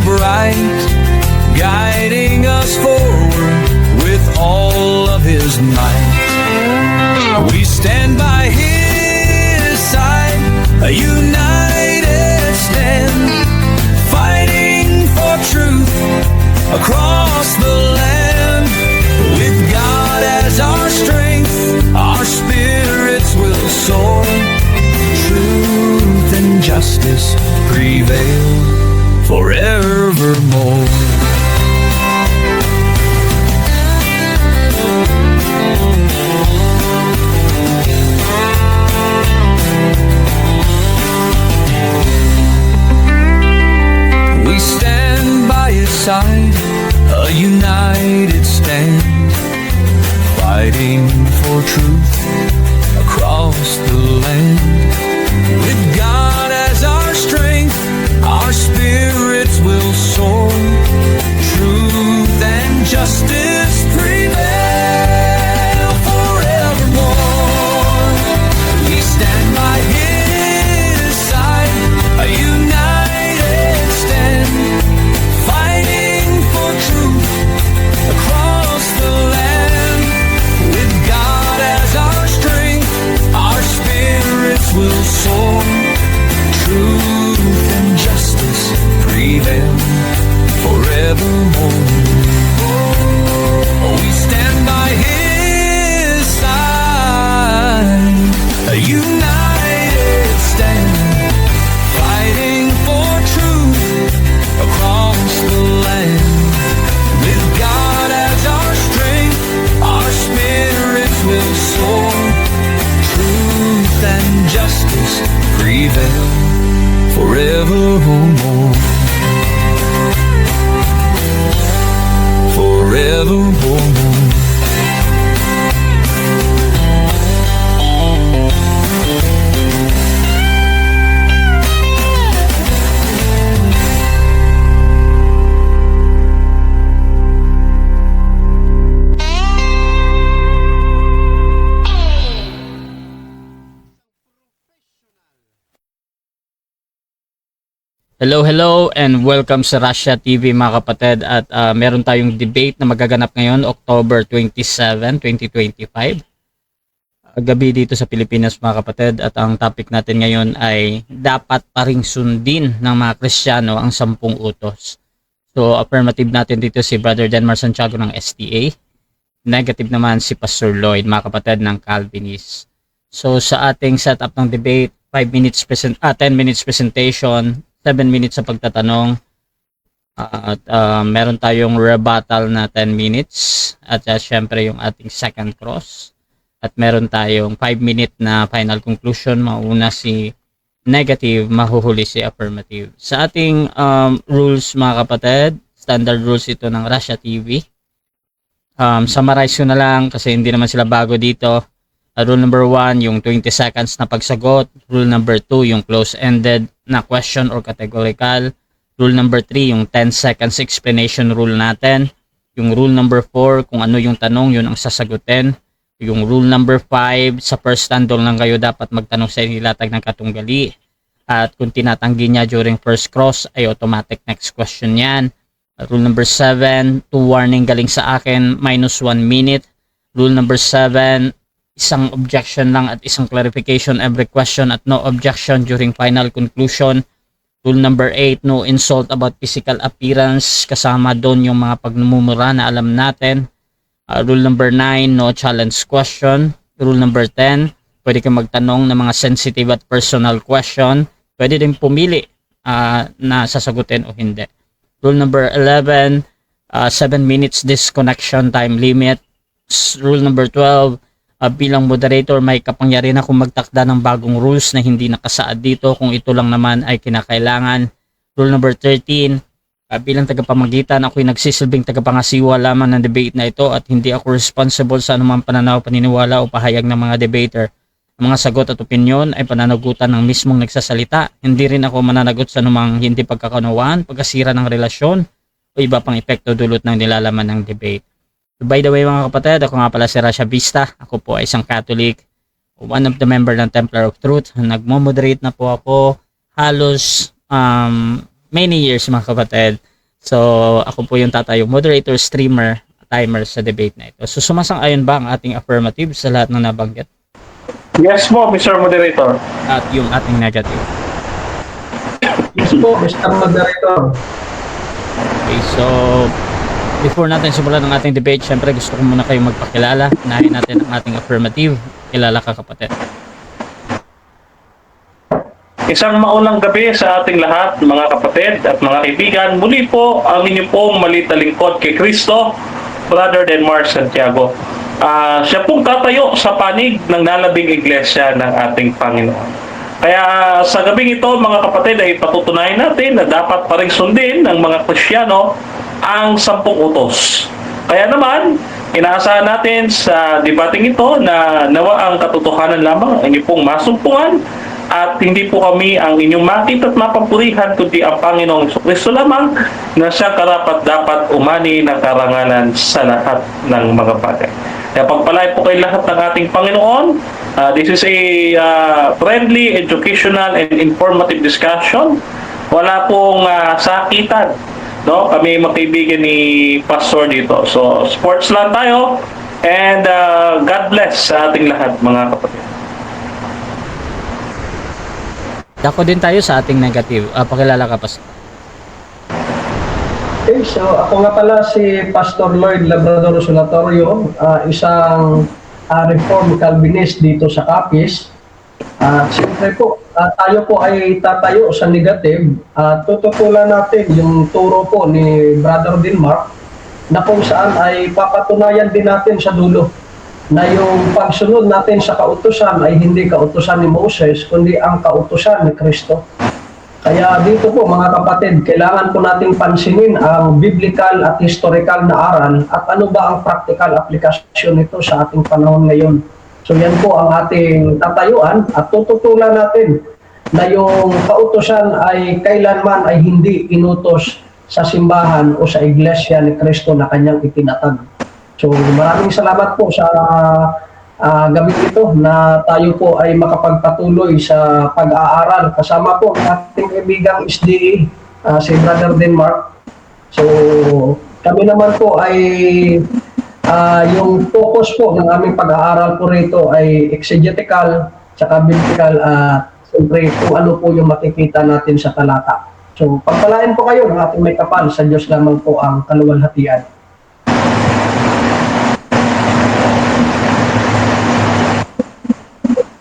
bright, guiding us forward with all of his might. We stand by his side, a united stand, fighting for truth across the land. With God as our strength, our spirits will soar. Truth and justice prevail forevermore. We stand by his side, a united stand, fighting for truth across the land. With God as our strength, our spirits will soar. Truth and justice prevail forevermore. We stand by his side, a united stand, fighting for truth across the land. With God as our strength, our spirits will soar. Truth and justice prevail forevermore. We stand by his side, a united stand, fighting for truth across the land. With God as our strength, our spirits will soar. Truth and justice prevail forevermore. Forevermore. Hello and welcome sa Russia TV mga kapatid, at meron tayong debate na magaganap ngayon October 27, 2025 gabi dito sa Pilipinas mga kapatid, at ang topic natin ngayon ay dapat pa ring sundin ng mga Kristiyano ang 10 utos. So affirmative natin dito si Brother Denmar Santiago ng SDA, negative naman si Pastor Lloyd mga kapatid ng Calvinist. So sa ating setup ng debate, 10 minutes presentation, 7 minutes sa pagtatanong, at meron tayong rebuttal na 10 minutes, at syempre yung ating second cross, at meron tayong 5-minute na final conclusion. Mauna si negative, mahuhuli si affirmative. Sa ating rules mga kapatid, standard rules ito ng Russia TV. Summarize ko na lang kasi hindi naman sila bago dito. Rule number 1, yung 20 seconds na pagsagot. Rule number 2, yung close-ended na question or categorical. Rule number 3, yung 10 seconds explanation rule natin. Yung rule number 4, kung ano yung tanong, yun ang sasagutin. Yung rule number 5, sa first tanong lang kayo dapat magtanong sa inilatag ng katunggali. At kung tinatanggi niya during first cross, ay automatic next question yan. Rule number 7, 2 warning galing sa akin, -1 minute. Rule number 7, isang objection lang at isang clarification every question at no objection during final conclusion. Rule number 8, no insult about physical appearance, kasama doon yung mga pagmumura na alam natin. Rule number 9, no challenge question. Rule number 10, pwede kang magtanong ng mga sensitive at personal question. Pwede din pumili na sasagutin o hindi. Rule number 11, 7 minutes disconnection time limit. Rule number 12, bilang moderator may kapangyarihan akong magtakda ng bagong rules na hindi nakasaad dito kung ito lang naman ay kinakailangan. Rule number 13, bilang tagapamagitan ako'y nagsisilbing tagapangasiwa lamang ng debate na ito at hindi ako responsible sa anumang pananaw, paniniwala o pahayag ng mga debater. Ang mga sagot at opinyon ay pananagutan ng mismong nagsasalita. Hindi rin ako mananagot sa anumang hindi pagkakaunawaan, pagkasira ng relasyon o iba pang epekto dulot ng nilalaman ng debate. By the way mga kapatid, ako nga pala si Rasha Vista. Ako po ay isang Catholic, one of the member ng Templar of Truth. Nagmo-moderate na po ako halos many years mga kapatid. So, ako po yung tatayo, moderator, streamer, timer sa debate na ito. So, sumasang-ayon ba ang ating affirmative sa lahat ng nabanggit? Yes po, Mr. Moderator. At yung ating negative? Yes po, Mr. Moderator. Okay, so before natin simulan ng ating debate, syempre gusto ko muna kayong magpakilala. Unahin natin ang ating affirmative. Kilala ka, kapatid. Isang maunang gabi sa ating lahat, mga kapatid at mga kaibigan. Muli po ang inyong pong maliit na lingkod kay Kristo, Brother Denmar Santiago. Siya pong tatayo sa panig ng nalabing iglesia ng ating Panginoon. Kaya sa gabing ito, mga kapatid, ay patutunayan natin na dapat pa rin sundin ng mga Kristiyano ang 10 utos. Kaya naman, inaasahan natin sa debating ito na nawa ang katotohanan lamang ang inyong pong masumpungan at hindi po kami ang inyong makita at mapapurihan kundi ang Panginoong Kristo lamang na siya karapat-dapat umani ng karangalan sa lahat ng mga bagay. Kaya pagpalay po kayo lahat ng ating Panginoon. This is a friendly, educational, and informative discussion. Wala pong sakitan. No? Kami magkaibigan ni Pastor dito. So, sports lang tayo. And God bless sa ating lahat, mga kapatid. Dako din tayo sa ating negative. Pakilala ka, Pastor. Okay, so ako nga pala si Pastor Lloyd Labrador Solatorio, isang Reformed Calvinist dito sa Capiz. Siyempre po, tayo po ay tatayo sa negative. Tututulan natin yung turo po ni Brother Denmark na kung saan ay papatunayan din natin sa dulo na yung pagsunod natin sa kautusan ay hindi kautusan ni Moses, kundi ang kautusan ni Kristo. Kaya dito po mga kapatid, kailangan po nating pansinin ang biblical at historical na aral at ano ba ang practical application nito sa ating panahon ngayon. So yan po ang ating tatayuan at tututulan natin na yung kautusan ay kailanman ay hindi inutos sa simbahan o sa iglesia ni Kristo na kanyang itinatag. So maraming salamat po sa gabi ito na tayo po ay makapagpatuloy sa pag-aaral kasama po ang ating kaibigang SDA, si Brother Denmark. So kami naman po ay yung focus po ng aming pag-aaral po rito ay exegetical saka biblical siyempre kung ano po yung makikita natin sa talata. So pagpalain po kayo ng ating may kapal, sa Diyos lamang po ang kaluwalhatian.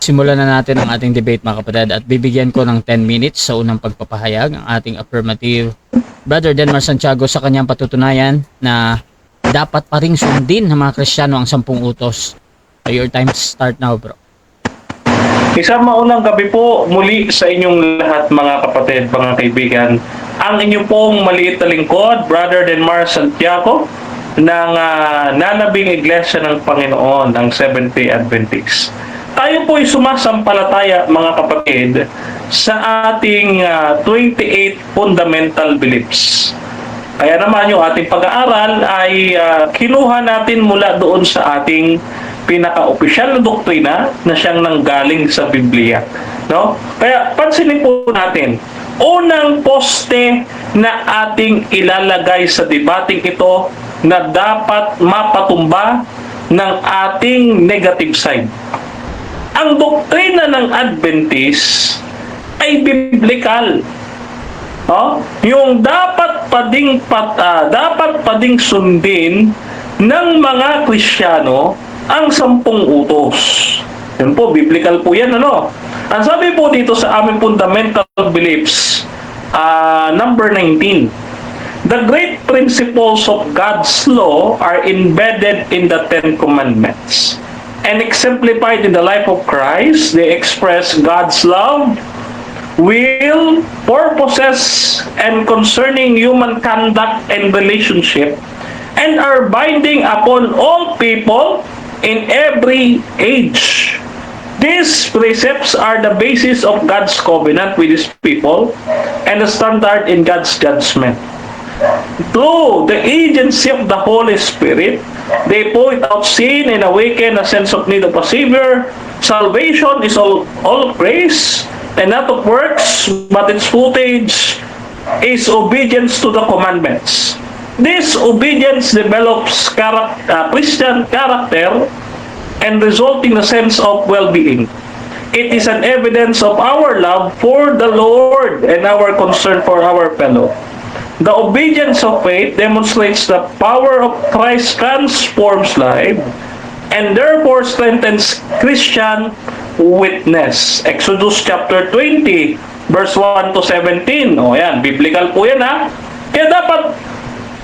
Simulan na natin ang ating debate, mga kapatid, at bibigyan ko ng 10 minutes sa unang pagpapahayag ang ating affirmative Brother Denmar Santiago sa kanyang patutunayan na dapat pa ring sundin ng mga Kristiyano ang 10 utos. Your time start now, bro. Isang maunang gabi po muli sa inyong lahat, mga kapatid, mga kaibigan. Ang inyong pong maliit na lingkod, Brother Denmar Santiago, ng nanabing iglesia ng Panginoon, ng Seventh-day Adventist. Tayo po ay sumasampalataya, mga kapatid, sa ating 28 fundamental beliefs. Kaya naman yung ating pag-aaral ay kinuha natin mula doon sa ating pinaka-opisyal na doktrina na siyang nanggaling sa Biblia. No? Kaya pansinin po natin, unang poste na ating ilalagay sa debating ito na dapat mapatumba ng ating negative side. Ang doktrina ng Adventist ay biblical. Yung dapat pa ding sundin ng mga Kristiyano ang 10 utos. Yan po, biblical po yan, ano? Ang sabi po dito sa aming fundamental beliefs, number 19, the great principles of God's law are embedded in the 10 Commandments. And exemplified in the life of Christ, they express God's love, will, purposes, and concerning human conduct and relationship, and are binding upon all people in every age. These precepts are the basis of God's covenant with His people and the standard in God's judgment. Through the agency of the Holy Spirit, they point out sin and awaken a sense of need of a Savior. Salvation is all of grace and not of works, but its footage is obedience to the commandments. This obedience develops Christian character and resulting a sense of well-being. It is an evidence of our love for the Lord and our concern for our fellow. The obedience of faith demonstrates the power of Christ transforms life and therefore strengthens Christian witness. Exodus chapter 20, verse 1 to 17. O yan, biblical po yan ha. Kaya dapat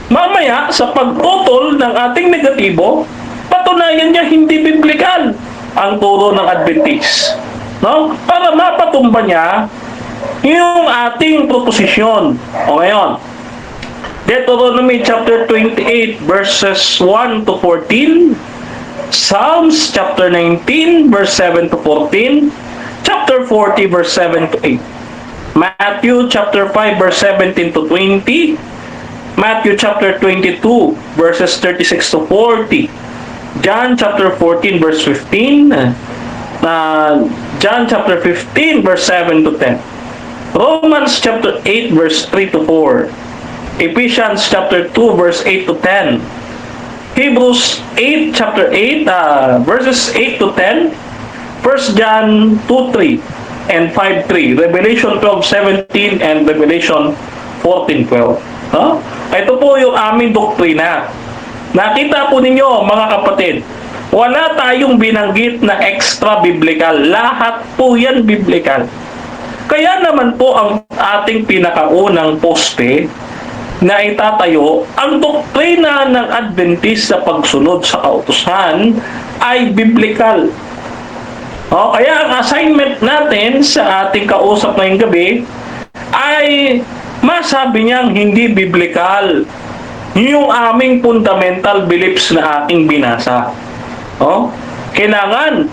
mamaya sa pagtutol ng ating negatibo, patunayan niya hindi biblical ang turo ng Adventist. No? Para mapatumba niya yung ating proposisyon. O ngayon, Deuteronomy chapter 28 verses 1 to 14, Psalms chapter 19 verse 7 to 14, chapter 40 verse 7 to 8, Matthew chapter 5 verse 17 to 20, Matthew chapter 22 verses 36 to 40, John chapter 14 verse 15, John chapter 15 verse 7 to 10, Romans chapter 8 verse 3 to 4, Ephesians chapter 2 verse 8 to 10, Hebrews 8 chapter 8 verses 8 to 10, 1 John 2:3 and 5:3, Revelation 12:17 and Revelation 14:12. No? Ito po yung aming doktrina. Nakita po ninyo mga kapatid, wala tayong binanggit na extra biblical. Lahat po yan biblical. Kaya naman po ang ating pinakaunang poste na itatayo, ang doktrina ng Adventist sa pagsunod sa kautusan ay biblical. O, kaya ang assignment natin sa ating kausap ngayong gabi ay masabi niyang hindi biblical yung aming fundamental beliefs na ating binasa. O, kailangan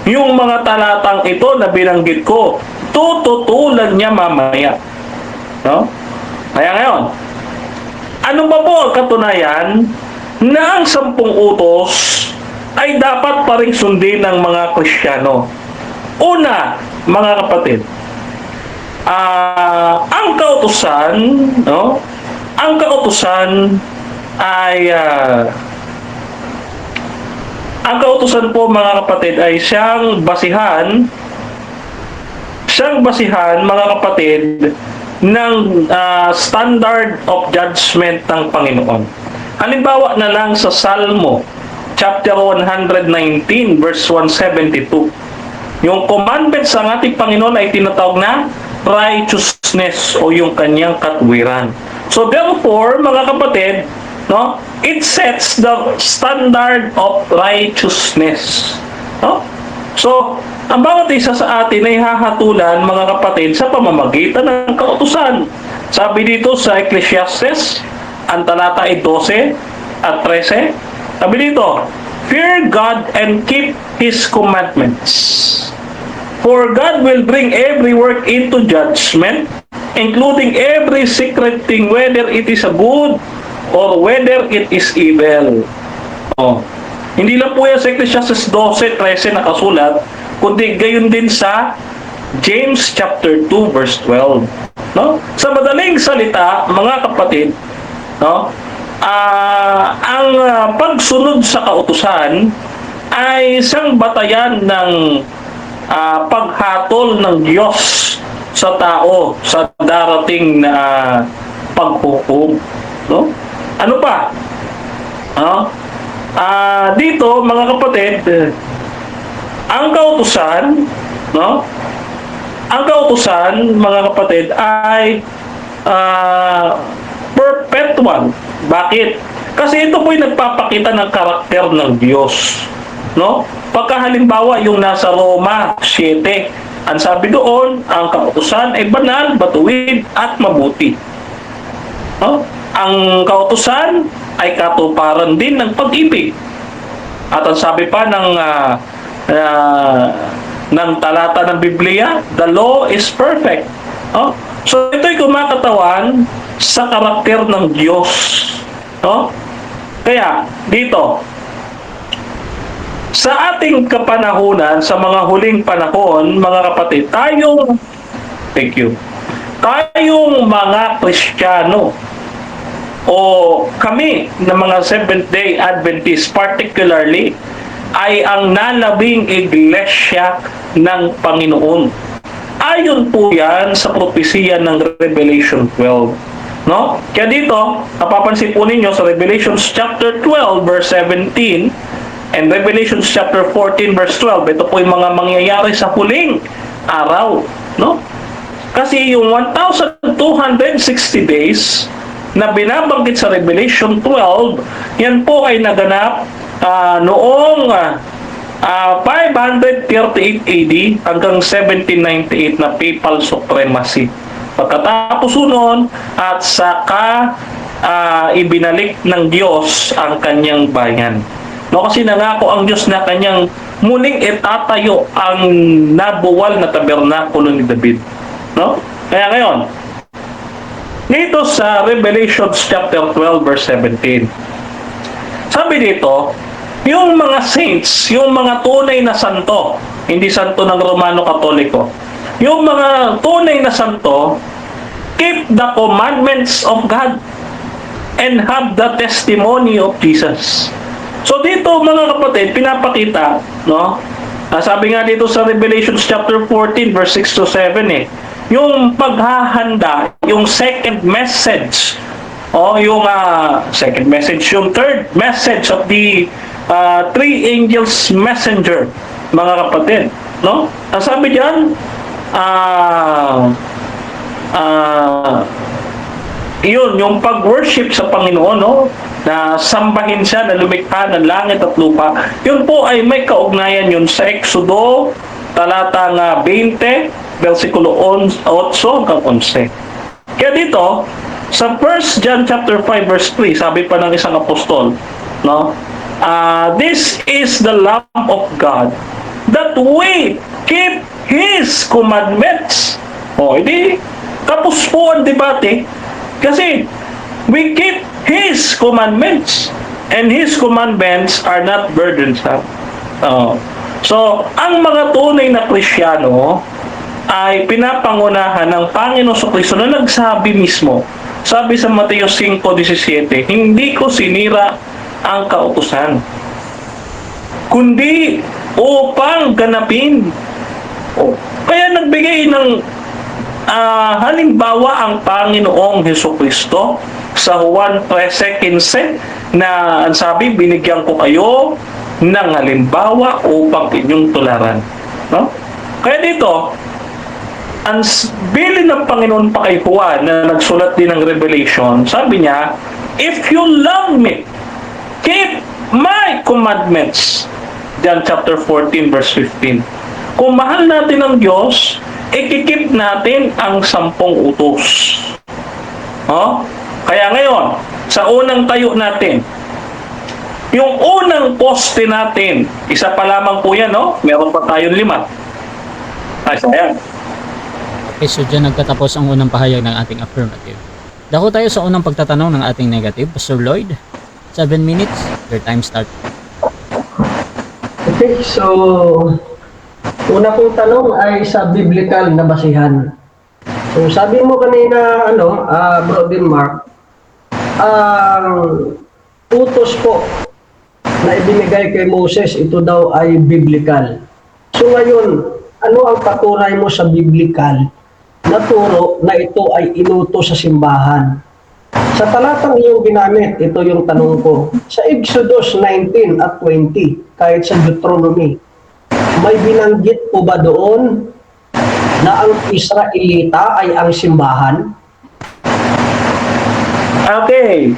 yung mga talatang ito na binanggit ko, tututulan niya mamaya. No? Kaya ngayon, ano ba po ang katunayan na ang 10 utos ay dapat pa ring sundin ng mga Kristiyano? Una, mga kapatid, ang kautusan, no? Ang kautusan ay ang kautusan po mga kapatid ay siyang basihan mga kapatid ng standard of judgment ng Panginoon. Halimbawa na lang sa Salmo chapter 119 verse 172. Yung commandments ng ating Panginoon ay tinatawag na righteousness o yung kanyang katwiran. So therefore, mga kapatid, no, it sets the standard of righteousness. No? So, ang bawat isa sa atin ay hahatulan, mga kapatid, sa pamamagitan ng kautusan. Sabi dito sa Ecclesiastes, ang talata ay 12 at 13. Sabi dito, fear God and keep His commandments. For God will bring every work into judgment, including every secret thing, whether it is a good or whether it is evil. Oh. Hindi lang po yan sa Ecclesiastes 12:13 nakasulat, kundi gayon din sa James chapter 2 verse 12. No? Sa madaling salita, mga kapatid, no? Ang pagsunod sa kautusan ay isang batayan ng paghatol ng Diyos sa tao sa darating na paghukom. No? Ano pa? Dito, mga kapatid, ang kautusan, no? Ang kautusan, mga kapatid, ay perpetual. Bakit? Kasi ito po'y nagpapakita ng karakter ng Diyos. No? Pagkahalimbawa, yung nasa Roma 7, ang sabi doon, ang kautusan ay banal, batuwid, at mabuti. No? Ang kautusan ay katuparan din ng pag-ibig. At ang sabi pa ng talata ng Biblia, the law is perfect. No? So ito'y kumakatawan sa karakter ng Diyos. No? Kaya, dito, sa ating kapanahunan, sa mga huling panahon, mga kapatid, tayong mga Kristiyano o kami na mga Seventh-day Adventists particularly ay ang nalabing iglesia ng Panginoon. Ayon po yan sa propesiya ng Revelation 12. No? Kaya dito, napapansin po ninyo sa Revelation chapter 12 verse 17 and Revelation chapter 14 verse 12, ito po yung mga mangyayari sa huling araw. No? Kasi yung 1,260 days na binabanggit sa Revelation 12, yan po ay naganap noong 538 AD hanggang 1798 na papal supremacy. Pagkatapos noon at saka ibinalik ng Diyos ang kanyang bayan. No, kasi nangako ang Diyos na kanyang muling itatayo ang nabuwal na tabernakulo ni David. No? Kaya ngayon, dito sa Revelation chapter 12 verse 17, sabi dito, yung mga saints, yung mga tunay na santo, hindi santo ng Romano Katoliko, yung mga tunay na santo, keep the commandments of God and have the testimony of Jesus. So dito mga kapatid, pinapakita, no? Sabi nga dito sa Revelation chapter 14 verse 6 to 7 yung paghahanda, yung second message, yung second message, yung third message of the three angels messenger, mga kapatid, no? Sabi diyan, yun, yung pag-worship sa Panginoon, no? Na sambahin siya na lumikha ng langit at lupa. Yun po ay may kaugnayan yun sa Exodo talatang 20 versikulo 8 hanggang 11. Kaya dito sa 1 John chapter 5 verse 3, sabi pa ng isang apostol, no? This is the Lamb of God that we keep His commandments. Hindi tapos po ang debate kasi we keep His commandments and His commandments are not burdensome. So, ang mga tunay na Kristiyano ay pinapangunahan ng Panginoon Kristo na nagsabi mismo, sabi sa Mateo 5:17, hindi ko sinira ang kautusan, kundi upang ganapin. Kaya nagbigay ng halimbawa ang Panginoong Hesukristo sa Juan 13:15 na ang sabi, binigyan ko kayo ng halimbawa upang inyong tularan. No? Kaya dito, ang bilin ng Panginoon pa kay Juan na nagsulat din ng Revelation, sabi niya, if you love me, keep my commandments. John chapter 14 verse 15. Kung mahal natin ang Diyos, ikikip natin ang 10 utos. Kaya ngayon, sa unang tayo natin, yung unang poste natin, isa pa lamang po yan, no? Meron pa tayong 5. Ayan. Okay, so dyan nagtatapos ang unang pahayag ng ating affirmative. Dako tayo sa unang pagtatanong ng ating negative. Pastor Lloyd, 7 minutes, your time start. Okay, so una pong tanong ay sa biblical na basihan. So sabi mo kanina, Brother Mark, ang utos po na ibinigay kay Moses, ito daw ay biblical. So ngayon, ano ang patunay mo sa biblical na turo na ito ay inutos sa simbahan? Sa talatang iyong ginamit, ito yung tanong ko. Sa Exodus 19 at 20, kahit sa Deuteronomy, may binanggit po ba doon na ang Israelita ay ang simbahan? Okay,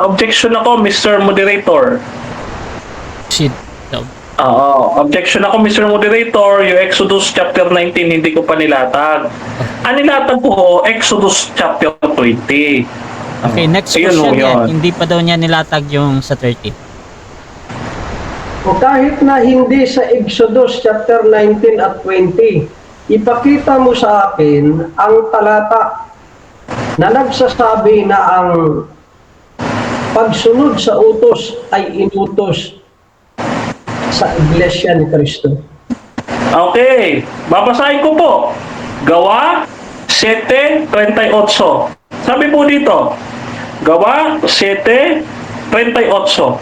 objection ako, Mr. Moderator. Shit. Objection ako, Mr. Moderator. Yung Exodus chapter 19, hindi ko pa nilatag. Ang nilatag ko, Exodus chapter 20. Okay, next question yan. Hindi pa daw niya nilatag yung sa 30. O kahit na hindi sa Exodus chapter 19 at 20, ipakita mo sa akin ang talata na nagsasabi na ang pagsunod sa utos ay inutos sa Iglesia ni Cristo. Okay, babasahin ko po. Gawa 7:38. Sabi po dito, Gawa 7:38.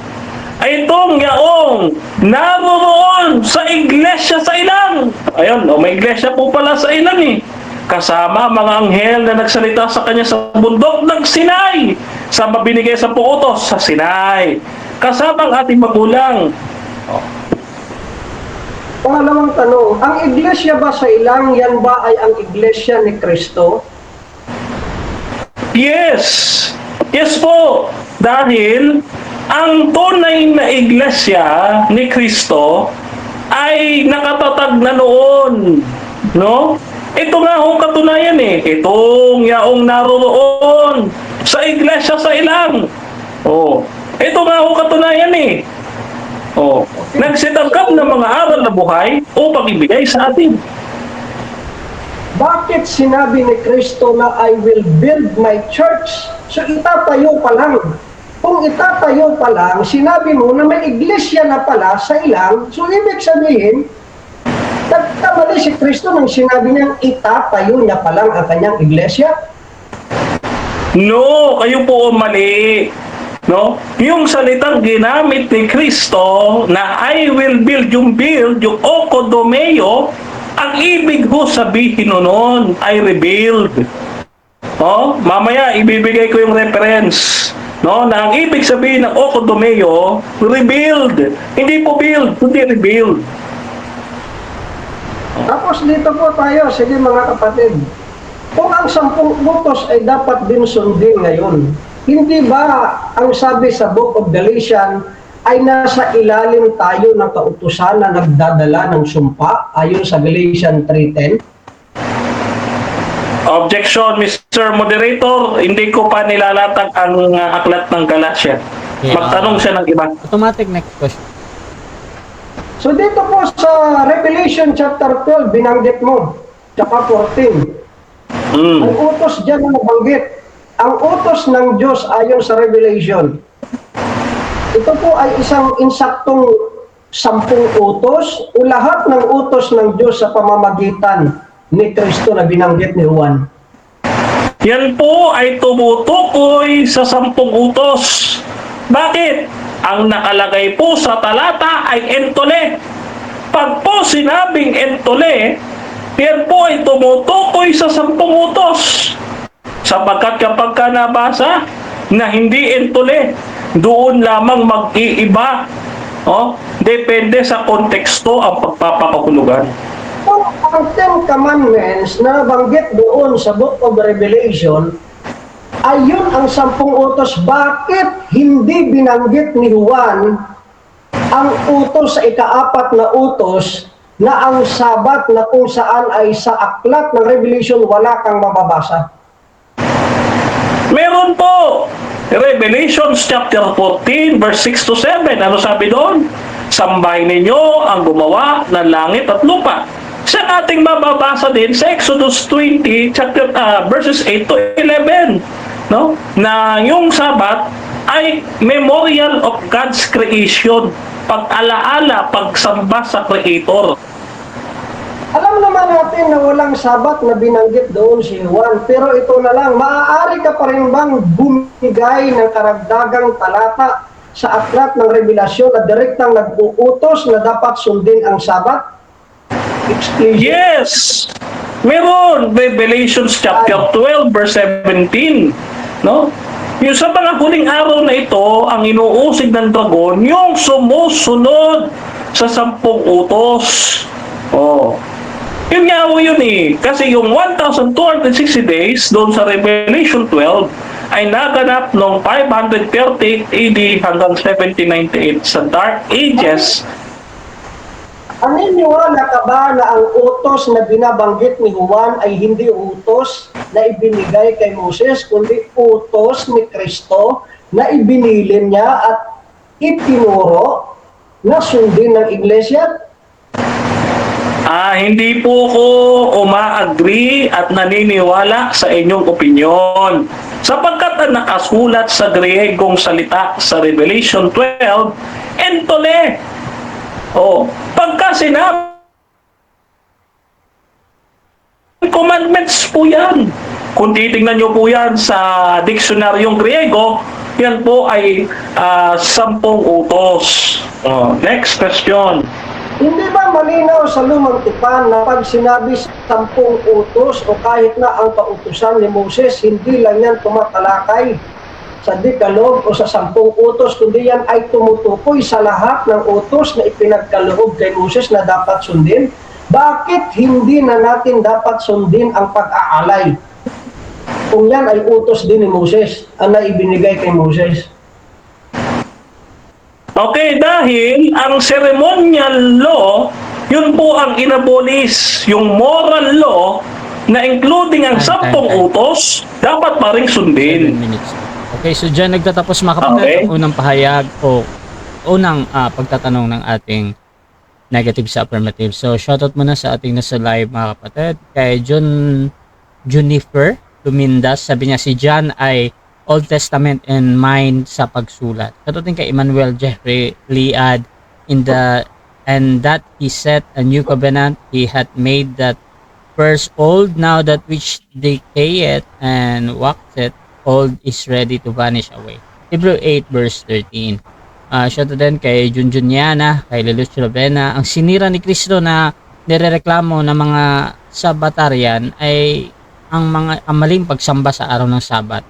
Ay itong yaong naroon sa iglesia sa ilang. Ayun, may iglesia po pala sa ilang eh. Kasama mga anghel na nagsalita sa kanya sa bundok ng Sinai. Sa mabinigay sa utos sa Sinai. Kasama ang ating magulang. Pangalawang tanong, ang iglesia ba sa ilang, yan ba ay ang iglesia ni Kristo? Yes! Yes po! Dahil ang tunay na iglesia ni Kristo ay nakatatag na noon. No? Ito nga ho katunayan eh. Itong yaong naroon sa iglesia sa ilang. Oh. Ito nga ho katunayan eh. Oh. Nagsitangkap ng mga aral na buhay upang ibigay sa atin. Bakit sinabi ni Kristo na I will build my church? So itatayo pa lang. Kung itatayo pa lang, sinabi mo na may iglesia na pala sa ilang, so ibig sabihin, nagkamali si Kristo nang sinabi niyang itatayo niya pa lang ang kanyang iglesia? No, kayo po mali. No? Yung salitang ginamit ni Kristo na I will build, yung okodomeo, ang ibig ho sabihin noon ay rebuild. Oh, mamaya ibibigay ko yung reference. No, na ang ibig sabihin ng okodomeo, rebuild. Hindi po build, kundi rebuild. Tapos dito po tayo, sige mga kapatid, kung ang 10 utos ay dapat din sundin ngayon, hindi ba ang sabi sa Book of Galatians ay nasa ilalim tayo ng kautusan na nagdadala ng sumpa ayon sa Galatians 3:10? Objection, Mr. Moderator, hindi ko pa nilalatag ang aklat ng Galatia. Magtanong siya ng iba. Automatic next question. So dito po sa Revelation chapter 12, binanggit mo, tsaka 14. Ang utos dyan na nabanggit, ang utos ng Diyos ayon sa Revelation, ito po ay isang insaktong 10 utos o lahat ng utos ng Diyos sa pamamagitan ni Kristo na binanggit ni Juan. Yan po ay tumutukoy sa 10 utos. Bakit? Ang nakalagay po sa talata ay entole. Pag po sinabing entole, yan po ay tumutukoy sa 10 utos. Sapagkat kapag ka nabasa na hindi entole, doon lamang mag-iiba. Oh, depende sa konteksto ang pagpapakahulugan. Kung ang 10 Commandments na nabanggit doon sa Book of Revelation, ayun ang 10 utos, bakit hindi binanggit ni Juan ang utos sa ika-4 na utos na ang Sabat na kung saan ay sa aklat ng Revelation wala kang mababasa? Meron po. Revelations chapter 14 verse 6 to 7. Ano sabi doon? Sambahin ninyo ang gumawa ng langit at lupa. Sa ating mababasa din sa Exodus 20 chapter verses 8 to 11, no? Na yung Sabat ay memorial of God's creation, pag-alaala, pagsamba sa Creator. Alam naman natin na walang Sabat na binanggit doon si Juan, pero ito na lang, maaari ka pa rin bang bumigay ng karagdagang talata sa aklat ng Revelasyon na direktang nag-uutos na dapat sundin ang Sabat? Yes! Meron! Revelations chapter 12 verse 17. No? Yung sa mga huling araw na ito, ang inuusig ng dragon, yung sumusunod sa 10 utos. Oh. Yun nga ho yun eh. Kasi yung 1,260 days doon sa Revelation 12 ay naganap noong 530 AD hanggang 1798 sa Dark Ages. Naniniwala ka ba na ang utos na binabanggit ni Juan ay hindi utos na ibinigay kay Moses, kundi utos ni Kristo na ibinilin niya at itinuro na sundin ng iglesia? Hindi po ko uma-agree at naniniwala sa inyong opinyon. Sapagkat ang nakasulat sa Griegong salita sa Revelation 12, entole. Pagka sinabi Commandments po yan. Kung titingnan nyo po yan sa diksionaryong Griego, yan po ay 10 utos. Next question. Hindi ba malinaw sa lumang tipan na pag sinabi 10 utos o kahit na ang pautusan ni Moses, hindi lang yan tumatalakay sa Decalogue o sa 10 utos, kundi yan ay tumutukoy sa lahat ng utos na ipinagkaloob kay Moses na dapat sundin? Bakit hindi na natin dapat sundin ang pag-aalay? Kung yan ay utos din ni Moses, ang naibinigay kay Moses. Okay, dahil ang ceremonial law, yun po ang inabolish. Yung moral law, na including ang 10 utos, dapat pa rin 7 sundin. minutes. Okay, so dyan nagtatapos mga kapatid Okay. ang unang pahayag o unang pagtatanong ng ating negative sa affirmative. So, shoutout muna sa ating nasa live mga kapatid. Kay Junifer Lumindas, sabi niya si John ay Old Testament in mind sa pagsulat. Shoutout din kay Emmanuel Jeffrey Liad and that he set a new covenant, he had made that first old, now that which decayeth and waxeth old is ready to vanish away. Hebrew 8 verse 13. Shoutout din kay Junjuniana, kay Lelus Rovena. Ang sinira ni Kristo na nirereklamo ng mga Sabatarian ay ang maling pagsamba sa araw ng Sabat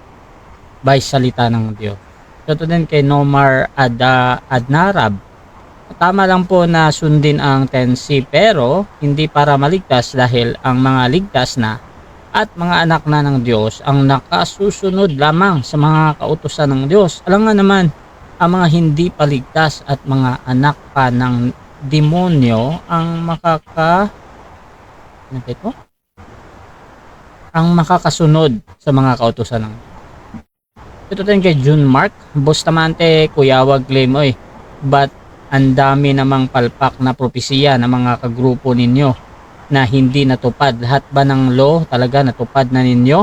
by salita ng Diyos. Shoutout din kay Nomar Adnarab. Tama lang po na sundin ang 10C pero hindi para maligtas dahil ang mga ligtas na at mga anak na ng Diyos ang nakasusunod lamang sa mga kautusan ng Diyos. Alam nga naman, ang mga hindi paligtas at mga anak pa ng demonyo ang makakasunod sa mga kautusan ng Diyos. Ito din kay June Mark, Bustamante, Kuyawag Lemoy, but ang dami namang palpak na propesiya ng mga kagrupo ninyo na hindi natupad. Lahat ba ng law talaga natupad na ninyo?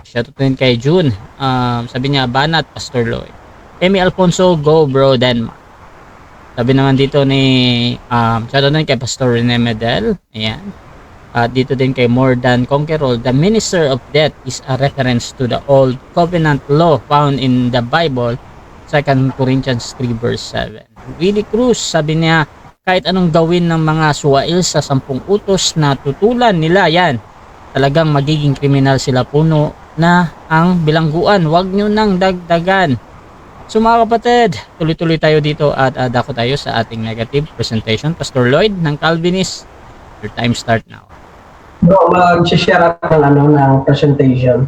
Shoutout din kay June. Sabi niya, Banat, Pastor Lloyd. Emi Alfonso, go bro, Denmark. Sabi naman dito ni, shoutout din kay Pastor Rene Medel. Ayan. At dito din kay More Than Conqueror, the minister of death is a reference to the old covenant law found in the Bible, 2 Corinthians 3 verse 7. Willie Cruz, sabi niya, kahit anong gawin ng mga suwail sa 10 utos na tutulan nila yan, talagang magiging kriminal sila, puno na ang bilangguan, wag nyo nang dagdagan. So mga kapatid, tuloy-tuloy tayo dito at dako tayo sa ating negative presentation. Pastor Lloyd ng Calvinist, your time start now. Bro, mag-share ako ng presentation.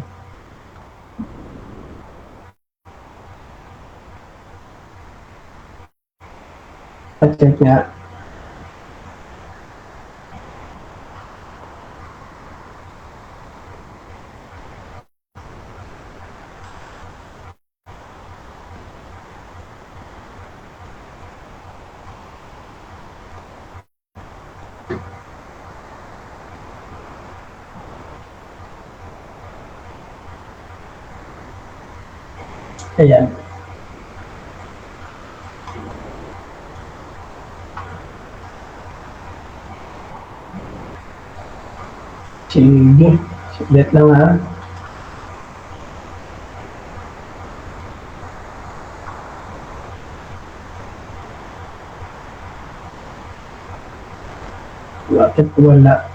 Check nga. Ayan. Sige. Saglit lang ha. Bakit wala?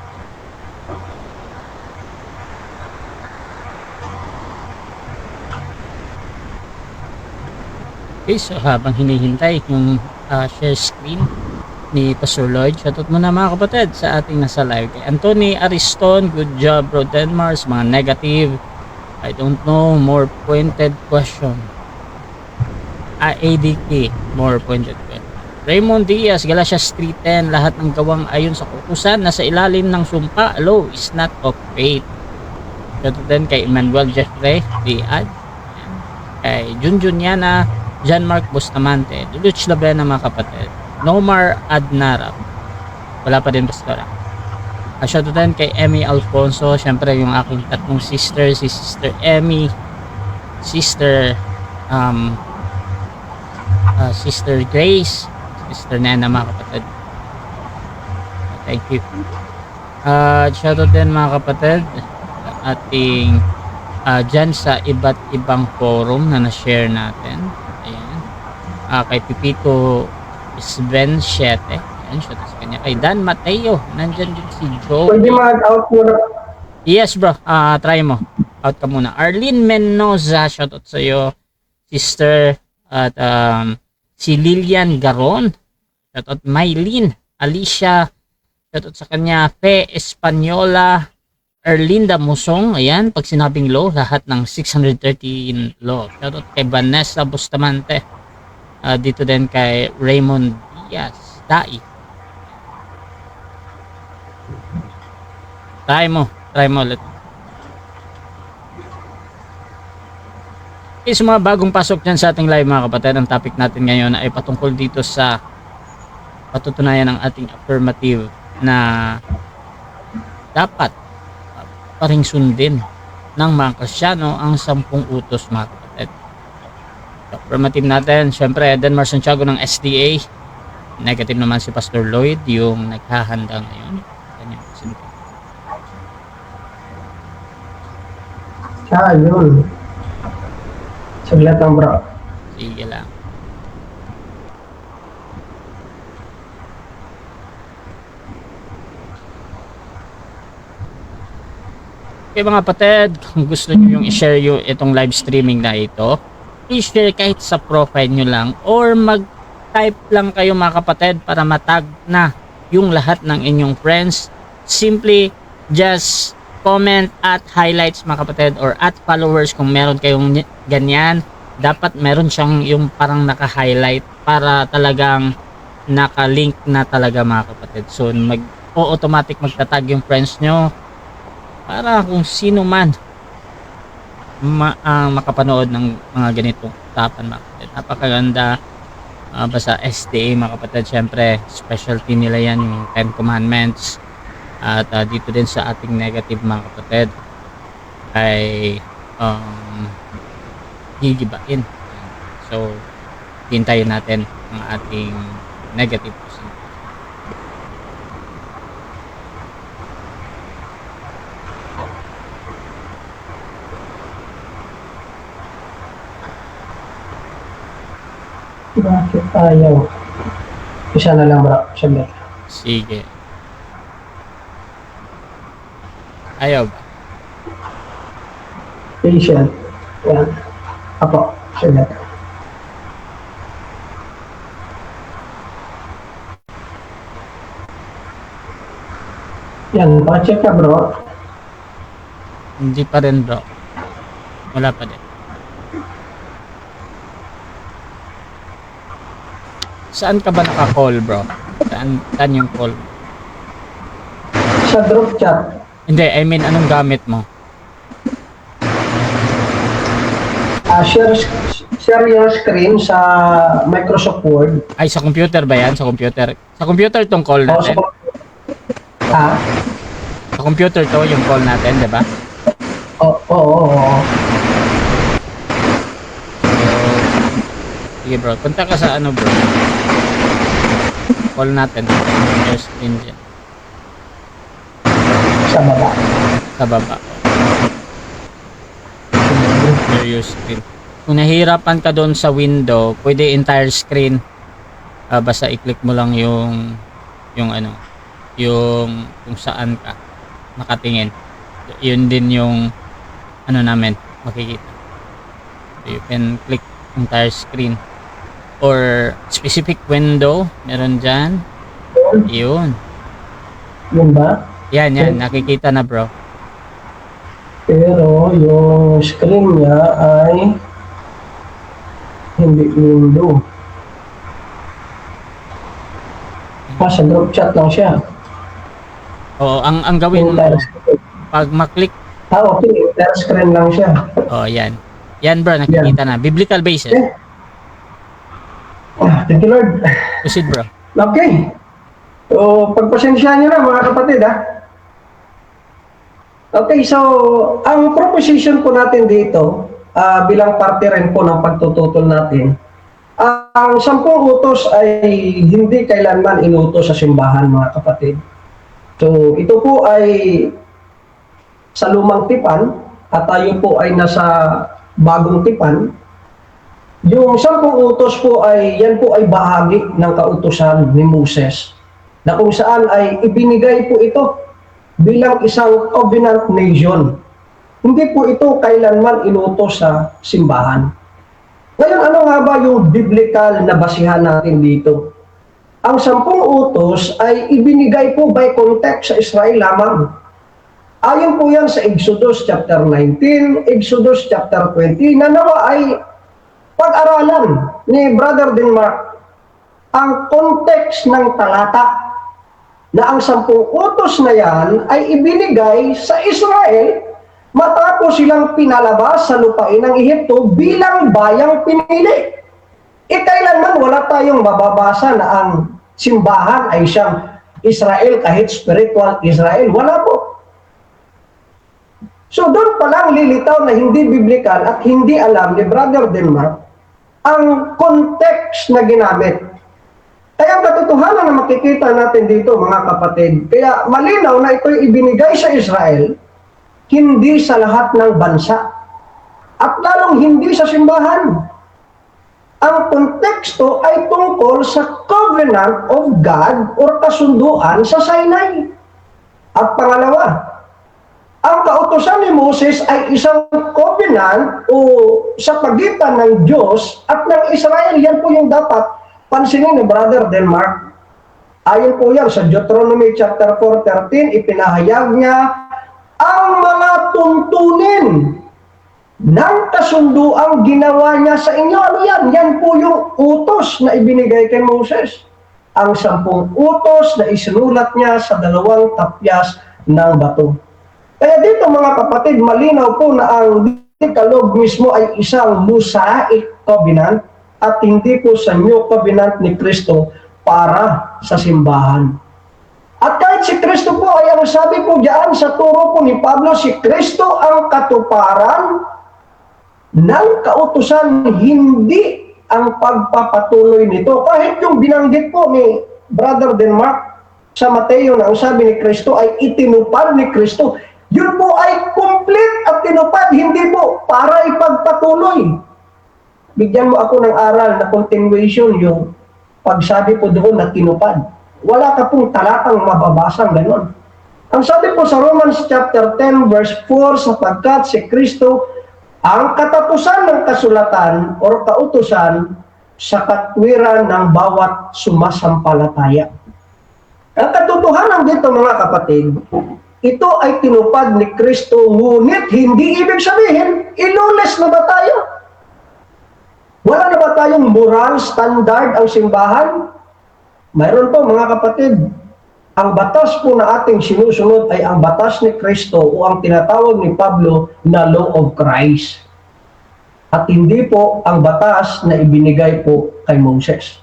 Okay, so habang hinihintay yung share screen ni Pastor Lloyd, shoutout muna mga kapatid sa ating nasa live. Kay Anthony Ariston, good job bro Denmark, mga negative, I don't know, more pointed question. ADK, more pointed question. Raymond Diaz, Galatians 3:10, lahat ng gawang ayon sa kautusan nasa ilalim ng sumpa, law is not of faith. Shoutout din kay Emmanuel Jeffrey Liad, kay Junjuniana, John Mark Bustamante, Duluch Labena mga kapatid, Nomar Adnarab, wala pa din pastora. Shoutout din kay Emmy Alfonso, syempre yung aking tatlong sister, si Sister Emmy, Sister Sister Grace, Sister Nena mga kapatid. Thank you. Shoutout din mga kapatid ating dyan sa iba't ibang forum na na-share natin. Ayan. Kay Pipito Sven 7. Ayan, shoutout sa kanya. Kay Dan Mateo. Nandyan din si Joe. Pwede mag-out muna. Yes bro, try mo. Out ka muna. Arlene Mendoza, shoutout sa iyo. Sister. At si Lilian Garon. Shoutout Mylene. Alicia. Shoutout sa kanya. Fe Espanyola. Erlinda Musong, ayan, pag sinabing low, lahat ng 613 low. Shoutout kay Vanessa Bustamante. Dito din kay Raymond Diaz, Dai. Try mo ulit. Okay, sa mga bagong pasok dyan sa ating live mga kapatid, ang topic natin ngayon ay patungkol dito sa patutunayan ng ating affirmative na dapat paring sundin ng mga Kristiyano ang 10 utos mga kapatid. So, affirmative natin, syempre Denmar Santiago ng SDA. Negative naman si Pastor Lloyd, yung naghahanda ngayon. Yun. Saglit lang bro. Sige lang. Okay mga kapatid, kung gusto nyo yung i-share yung itong live streaming na ito, i-share kahit sa profile nyo lang or mag-type lang kayo mga kapatid para matag na yung lahat ng inyong friends. Simply just comment at highlights mga kapatid or at followers kung meron kayong ganyan. Dapat meron siyang yung parang naka-highlight para talagang naka-link na talaga mga kapatid. So automatic magtatag yung friends nyo para kung sino man makapanood ng mga ganitong usapan mga kapatid. Napakaganda. Basta SDA mga kapatid, syempre specialty nila yan yung 10 commandments. At dito din sa ating negative mga kapatid ay gigibain. So hintayin natin ang ating negative. Bakit ayaw? Isa na lang bro. Saglit. Sige. Ayaw ba? Patient. Yan. Apo. Saglit. Yan. Pacheck ka bro. Hindi pa rin bro. Wala pa din. Saan ka ba naka-call bro? Saan yung call? Sa group chat. Hindi, I mean anong gamit mo? Share your screen sa Microsoft Word. Ay, sa computer ba yan? Sa computer? Sa computer tong call O, sa natin? Sa computer to yung call natin, di ba? Oo. Sige bro, punta ka sa ano bro? Call natin. Your screen dyan. Sa baba. Sa baba. Share your screen. Kung nahihirapan ka doon sa window, pwede entire screen. Basta i-click mo lang yung ano, yung kung saan ka nakatingin. Yun din yung ano namin makikita. So you can click entire screen or specific window, meron dyan. Yun. Yun ba? Yan, nakikita na bro. Pero yung screen niya ay hindi window. Sa group chat lang siya. Oo, ang gawin mo, Entire screen. pag maklik, Okay. Entire screen lang siya. yan. Yan bro, nakikita na. Biblical basis. Thank you Lord. Proceed bro. Okay. So, pagpasensyahan nyo na mga kapatid ha. Okay, so ang proposition po natin dito bilang parte rin po ng pagtututol natin, ang 10 utos ay hindi kailanman inutos sa simbahan mga kapatid. So, ito po ay sa lumang tipan at tayo po ay nasa bagong tipan. Yung 10 utos po ay, yan po ay bahagi ng kautusan ni Moses na kung saan ay ibinigay po ito bilang isang covenant nation. Hindi po ito kailanman inutos sa simbahan. Ngayon, ano nga ba yung biblical na basihan natin dito? Ang 10 utos ay ibinigay po by context sa Israel lamang. Ayon po yan sa Exodus chapter 19, Exodus chapter 20, na nawa ay pag-aralan ni Brother Denmark ang context ng talata na ang 10 utos na yan ay ibinigay sa Israel matapos silang pinalabas sa lupain ng Ehipto bilang bayang pinili. Kailanman wala tayong mababasa na ang simbahan ay siyang Israel kahit spiritual Israel. Wala po. So doon pa lang lilitaw na hindi biblical at hindi alam ni Brother Denmark ang context na ginamit. Kaya ang katotohanan na makikita natin dito, mga kapatid, kaya malinaw na ito'y ibinigay sa Israel, hindi sa lahat ng bansa, at lalong hindi sa simbahan. Ang konteksto ay tungkol sa covenant of God or kasunduan sa Sinai. At pangalawa, ang kautusan ni Moses ay isang covenant o sa pagitan ng Diyos at ng Israel. Yan po yung dapat pansinin ni Brother Denmark. Ayon po yan sa Deuteronomy chapter 4:13, ipinahayag niya ang mga tuntunin ng kasunduang ginawa niya sa inyo. Ano yan? Yan po yung utos na ibinigay kay Moses. Ang 10 utos na isinulat niya sa 2 tapyas ng bato. Kaya dito mga kapatid, malinaw po na ang Decalogue mismo ay isang Mosaic covenant at hindi po sa New Covenant ni Kristo para sa simbahan. At kahit si Kristo po ay ang sabi po diyan sa turo po ni Pablo, si Kristo ang katuparan ng kautusan, hindi ang pagpapatuloy nito. Kahit yung binanggit po ni Brother Denmark sa Mateo na ang sabi ni Kristo ay itinupad ni Kristo, yun po ay complete at tinupad, hindi po para ipagpatuloy. Bigyan mo ako ng aral na continuation yung pagsabi po doon na tinupad. Wala ka pong talatang mababasang ganon. Ang sabi po sa Romans chapter 10 verse 4, sapagkat si Kristo ang katapusan ng kasulatan o kautusan sa katwiran ng bawat sumasampalataya. Ang katotohanan dito mga kapatid, ito ay tinupad ni Kristo, ngunit hindi ibig sabihin, ilules na ba tayo? Wala na ba tayong moral standard ang simbahan? Mayroon po mga kapatid. Ang batas po na ating sinusunod ay ang batas ni Kristo o ang tinatawag ni Pablo na law of Christ. At hindi po ang batas na ibinigay po kay Moses.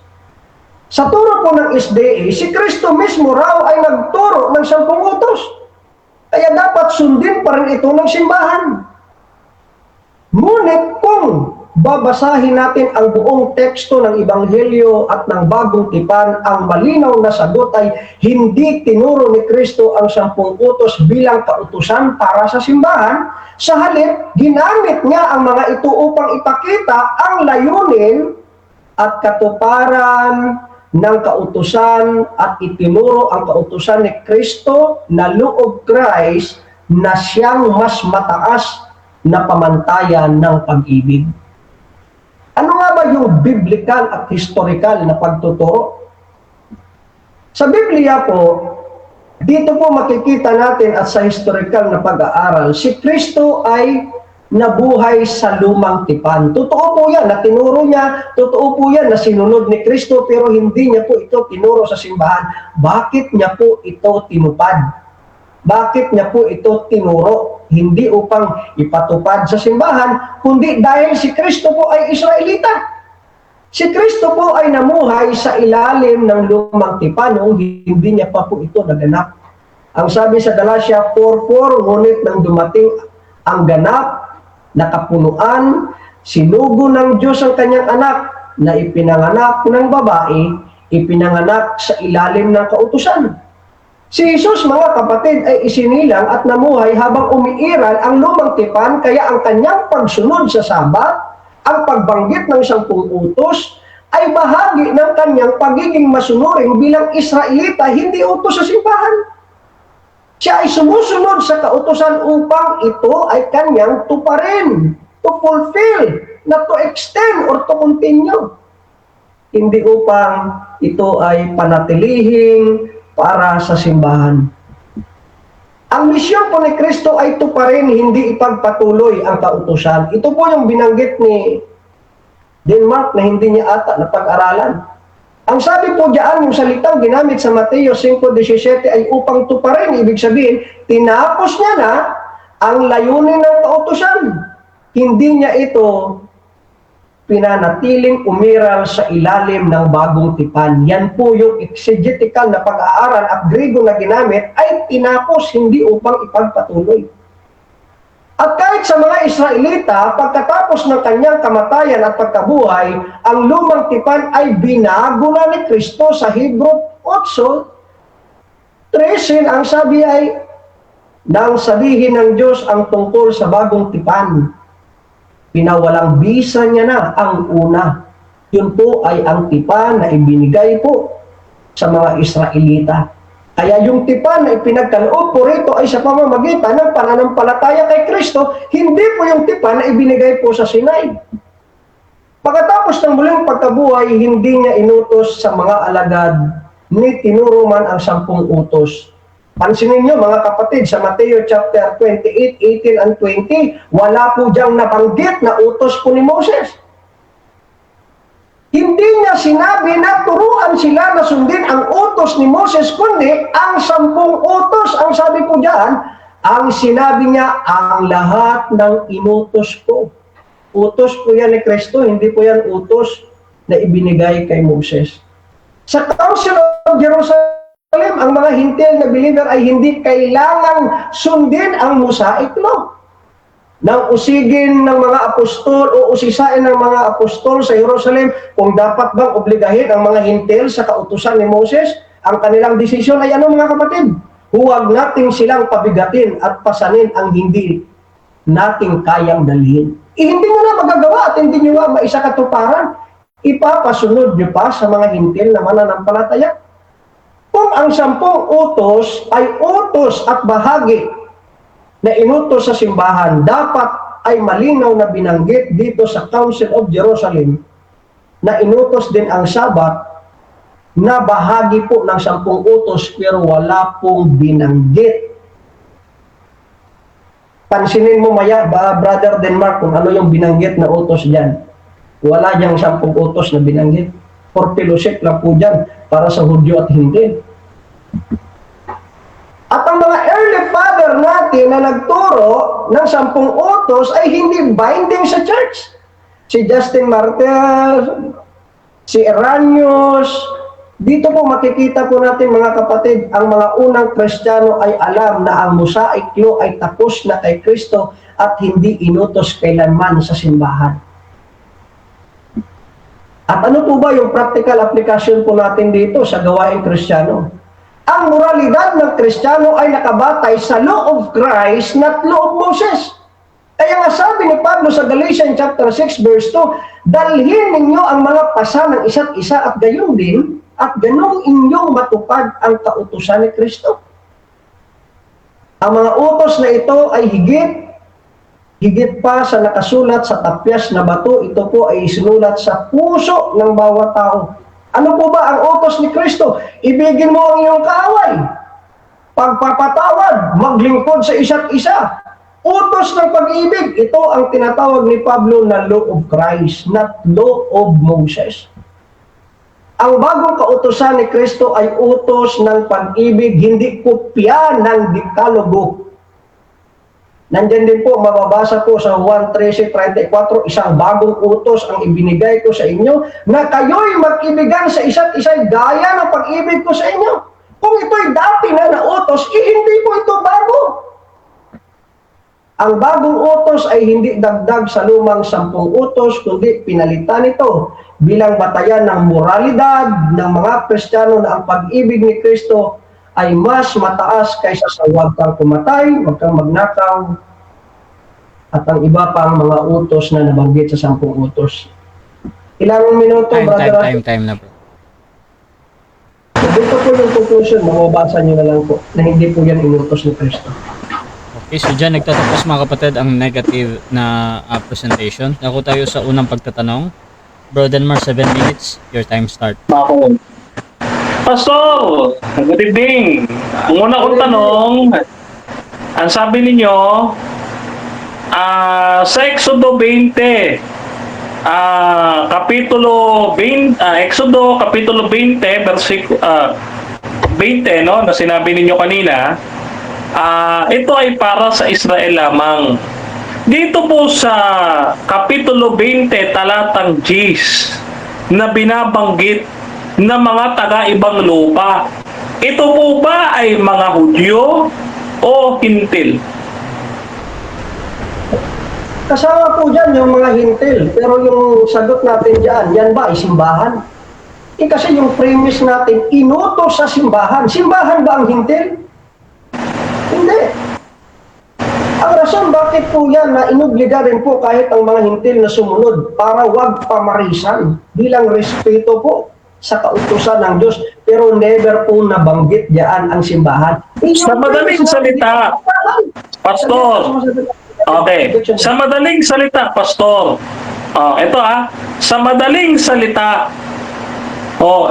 Sa turo po ng SDA, si Kristo mismo raw ay nagturo ng 10 utos. Kaya dapat sundin pa rin ito ng simbahan. Ngunit kung babasahin natin ang buong teksto ng Ebanghelyo at ng Bagong Tipan, ang malinaw na sagot ay hindi tinuro ni Kristo ang 10 utos bilang kautusan para sa simbahan. Sa halip, ginamit niya ang mga ito upang ipakita ang layunin at katuparan ng kautusan at itinuro ang kautusan ni Kristo na law of Christ na siyang mas mataas na pamantayan ng pag-ibig. Ano nga ba yung biblical at historical na pagtuturo? Sa Biblia po, dito po makikita natin at sa historical na pag-aaral, si Kristo ay nabuhay sa lumang tipan. Totoo po yan na tinuro niya, totoo po yan na sinunod ni Kristo, pero hindi niya po ito tinuro sa simbahan. Bakit niya po ito tinupad? Bakit niya po ito tinuro? Hindi upang ipatupad sa simbahan, kundi dahil si Kristo po ay Israelita. Si Kristo po ay namuhay sa ilalim ng lumang tipan noong hindi niya pa po ito naganap. Ang sabi sa Galatia 4:4, ngunit nang dumating ang ganap na kapunuan, sinugo ng Diyos ang kanyang anak na ipinanganak ng babae, ipinanganak sa ilalim ng kautusan. Si Jesus, mga kapatid, ay isinilang at namuhay habang umiiral ang lumang tipan, kaya ang kanyang pagsunod sa Sabat, ang pagbanggit ng 10 utos, ay bahagi ng kanyang pagiging masunurin bilang Israelita, hindi utos sa simbahan. Siya ay sumusunod sa kautusan upang ito ay kanyang tuparin, to fulfill, not to extend or to continue. Hindi upang ito ay panatilihing para sa simbahan. Ang misyon po ni Kristo ay tuparin, hindi ipagpatuloy ang kautusan. Ito po yung binanggit ni Denmark na hindi niya ata napag-aralan. Ang sabi po diyan, yung salitang ginamit sa Mateo 5:17 ay upang tuparin, ibig sabihin, tinapos niya na ang layunin ng kautusan. Hindi niya ito pinanatiling umiral sa ilalim ng bagong tipan. Yan po yung exegetical na pag-aaral at Grego na ginamit ay tinapos, hindi upang ipagpatuloy. At kahit sa mga Israelita, pagkatapos ng kanyang kamatayan at pagkabuhay, ang lumang tipan ay binago na ni Kristo sa Hebreo 8:13. Ang sabi ay, nang sabihin ng Diyos ang tungkol sa bagong tipan, pinawalang bisa niya na ang una. Yun po ay ang tipan na ibinigay po sa mga Israelita. Kaya yung tipan na ipinagkaloob po rito ay sa pamamagitan ng pananampalataya kay Kristo, hindi po yung tipan na ibinigay po sa Sinai. Pagkatapos ng muling pagkabuhay, hindi niya inutos sa mga alagad, ni tinuro man ang 10 utos. Pansinin niyo mga kapatid, sa Mateo chapter 28, 18 and 20, wala po diyang nabanggit na utos po ni Moses. Hindi niya sinabi na turuan sila na sundin ang utos ni Moses, kundi ang 10 utos. Ang sabi po diyan, ang sinabi niya, ang lahat ng inutos ko. Utos po yan ni Kristo, hindi po yan utos na ibinigay kay Moses. Sa Council of Jerusalem, ang mga hintil na believer ay hindi kailangang sundin ang Mosaic Law. Nang usigin ng mga apostol o usisain ng mga apostol sa Jerusalem kung dapat bang obligahin ang mga hintil sa kautusan ni Moses, ang kanilang desisyon ay ano mga kapatid? Huwag natin silang pabigatin at pasanin ang hindi nating kayang dalhin. Hindi nyo na magagawa at hindi nyo na maisakatuparan. Ipapasunod nyo pa sa mga hintil na mananampalataya. Kung ang 10 utos ay utos at bahagi na inutos sa simbahan, dapat ay malinaw na binanggit dito sa Council of Jerusalem na inutos din ang Sabat na bahagi po ng 10 utos pero wala pong binanggit. Pansinin mo maya, Brother Denmark, kung ano yung binanggit na utos dyan. Wala diyang 10 utos na binanggit. For fellowship lang po dyan para sa Hudyo at hindi. At ang mga early father natin na nagturo ng 10 utos ay hindi binding sa church. Si Justin Martyr, si Eranius, dito po makikita po natin mga kapatid, ang mga unang Kristiyano ay alam na ang Mosaic Law ay tapos na kay Kristo at hindi inutos kailanman sa simbahan. At ano po ba yung practical application po natin dito sa gawaing Kristiyano? Ang moralidad ng Kristiyano ay nakabatay sa law of Christ, not law of Moses. Kaya nga sabi ni Pablo sa Galatians chapter 6 verse 2, dalhin ninyo ang mga pasa ng isa't isa at gayon din, at ganong inyong matupad ang kautusan ni Kristo. Ang mga utos na ito ay higit pa sa nakasulat sa tapyas na bato, ito po ay isinulat sa puso ng bawat tao. Ano po ba ang utos ni Kristo? Ibigin mo ang iyong kaaway. Pagpapatawad, maglingkod sa isa't isa. Utos ng pag-ibig, ito ang tinatawag ni Pablo na law of Christ, not law of Moses. Ang bagong kautusan ni Kristo ay utos ng pag-ibig, hindi kopya ng Dekalogo. Nandyan din po, mababasa po sa Juan 13:34, isang bagong utos ang ibinigay ko sa inyo, na kayo'y mag-ibigan sa isa't isa gaya ng pag-ibig ko sa inyo. Kung ito'y dati na nautos, hindi po ito bago. Ang bagong utos ay hindi dagdag sa lumang 10 utos, kundi pinalitan ito bilang batayan ng moralidad ng mga Kristiyano na ang pag-ibig ni Kristo ay mas mataas kaysa sa huwag kang pumatay, huwag kang magnakaw, at ang iba pang mga utos na nabanggit sa 10 utos. Ilang minuto, brother? Time na bro. Dito po yung conclusion, mababasa nyo na lang po na hindi po yan inutos ni Kristo. Okay, so dyan nagtatapos mga kapatid ang negative na presentation. Ako tayo sa unang pagtatanong. Bro Denmar, 7 minutes. Your time start. Ako. Pastor, good evening. Ang una kong tanong, ang sabi ninyo, sa Exodo 20, Exodo Kapitulo 20, versikulo 20, no, na sinabi ninyo kanina, ito ay para sa Israel lamang. Dito po sa Kapitulo 20, talatang 10, na binabanggit na mga taga-ibang lupa, ito po ba ay mga Hudyo o Hintil? Kasama po dyan yung mga hintil, pero yung sagot natin dyan, yan ba ay simbahan? Kasi yung premise natin, inutos sa simbahan. Simbahan ba ang hintil? Hindi. Ang rason bakit po yan na inubliga rin po kahit ang mga hintil na sumunod para wag pamarisan bilang respeto po sa kautusan ng Diyos, pero never po nabanggit diyan ang simbahan. Sa madaling salita, Pastor, okay, sa madaling salita, Pastor, ito sa madaling salita,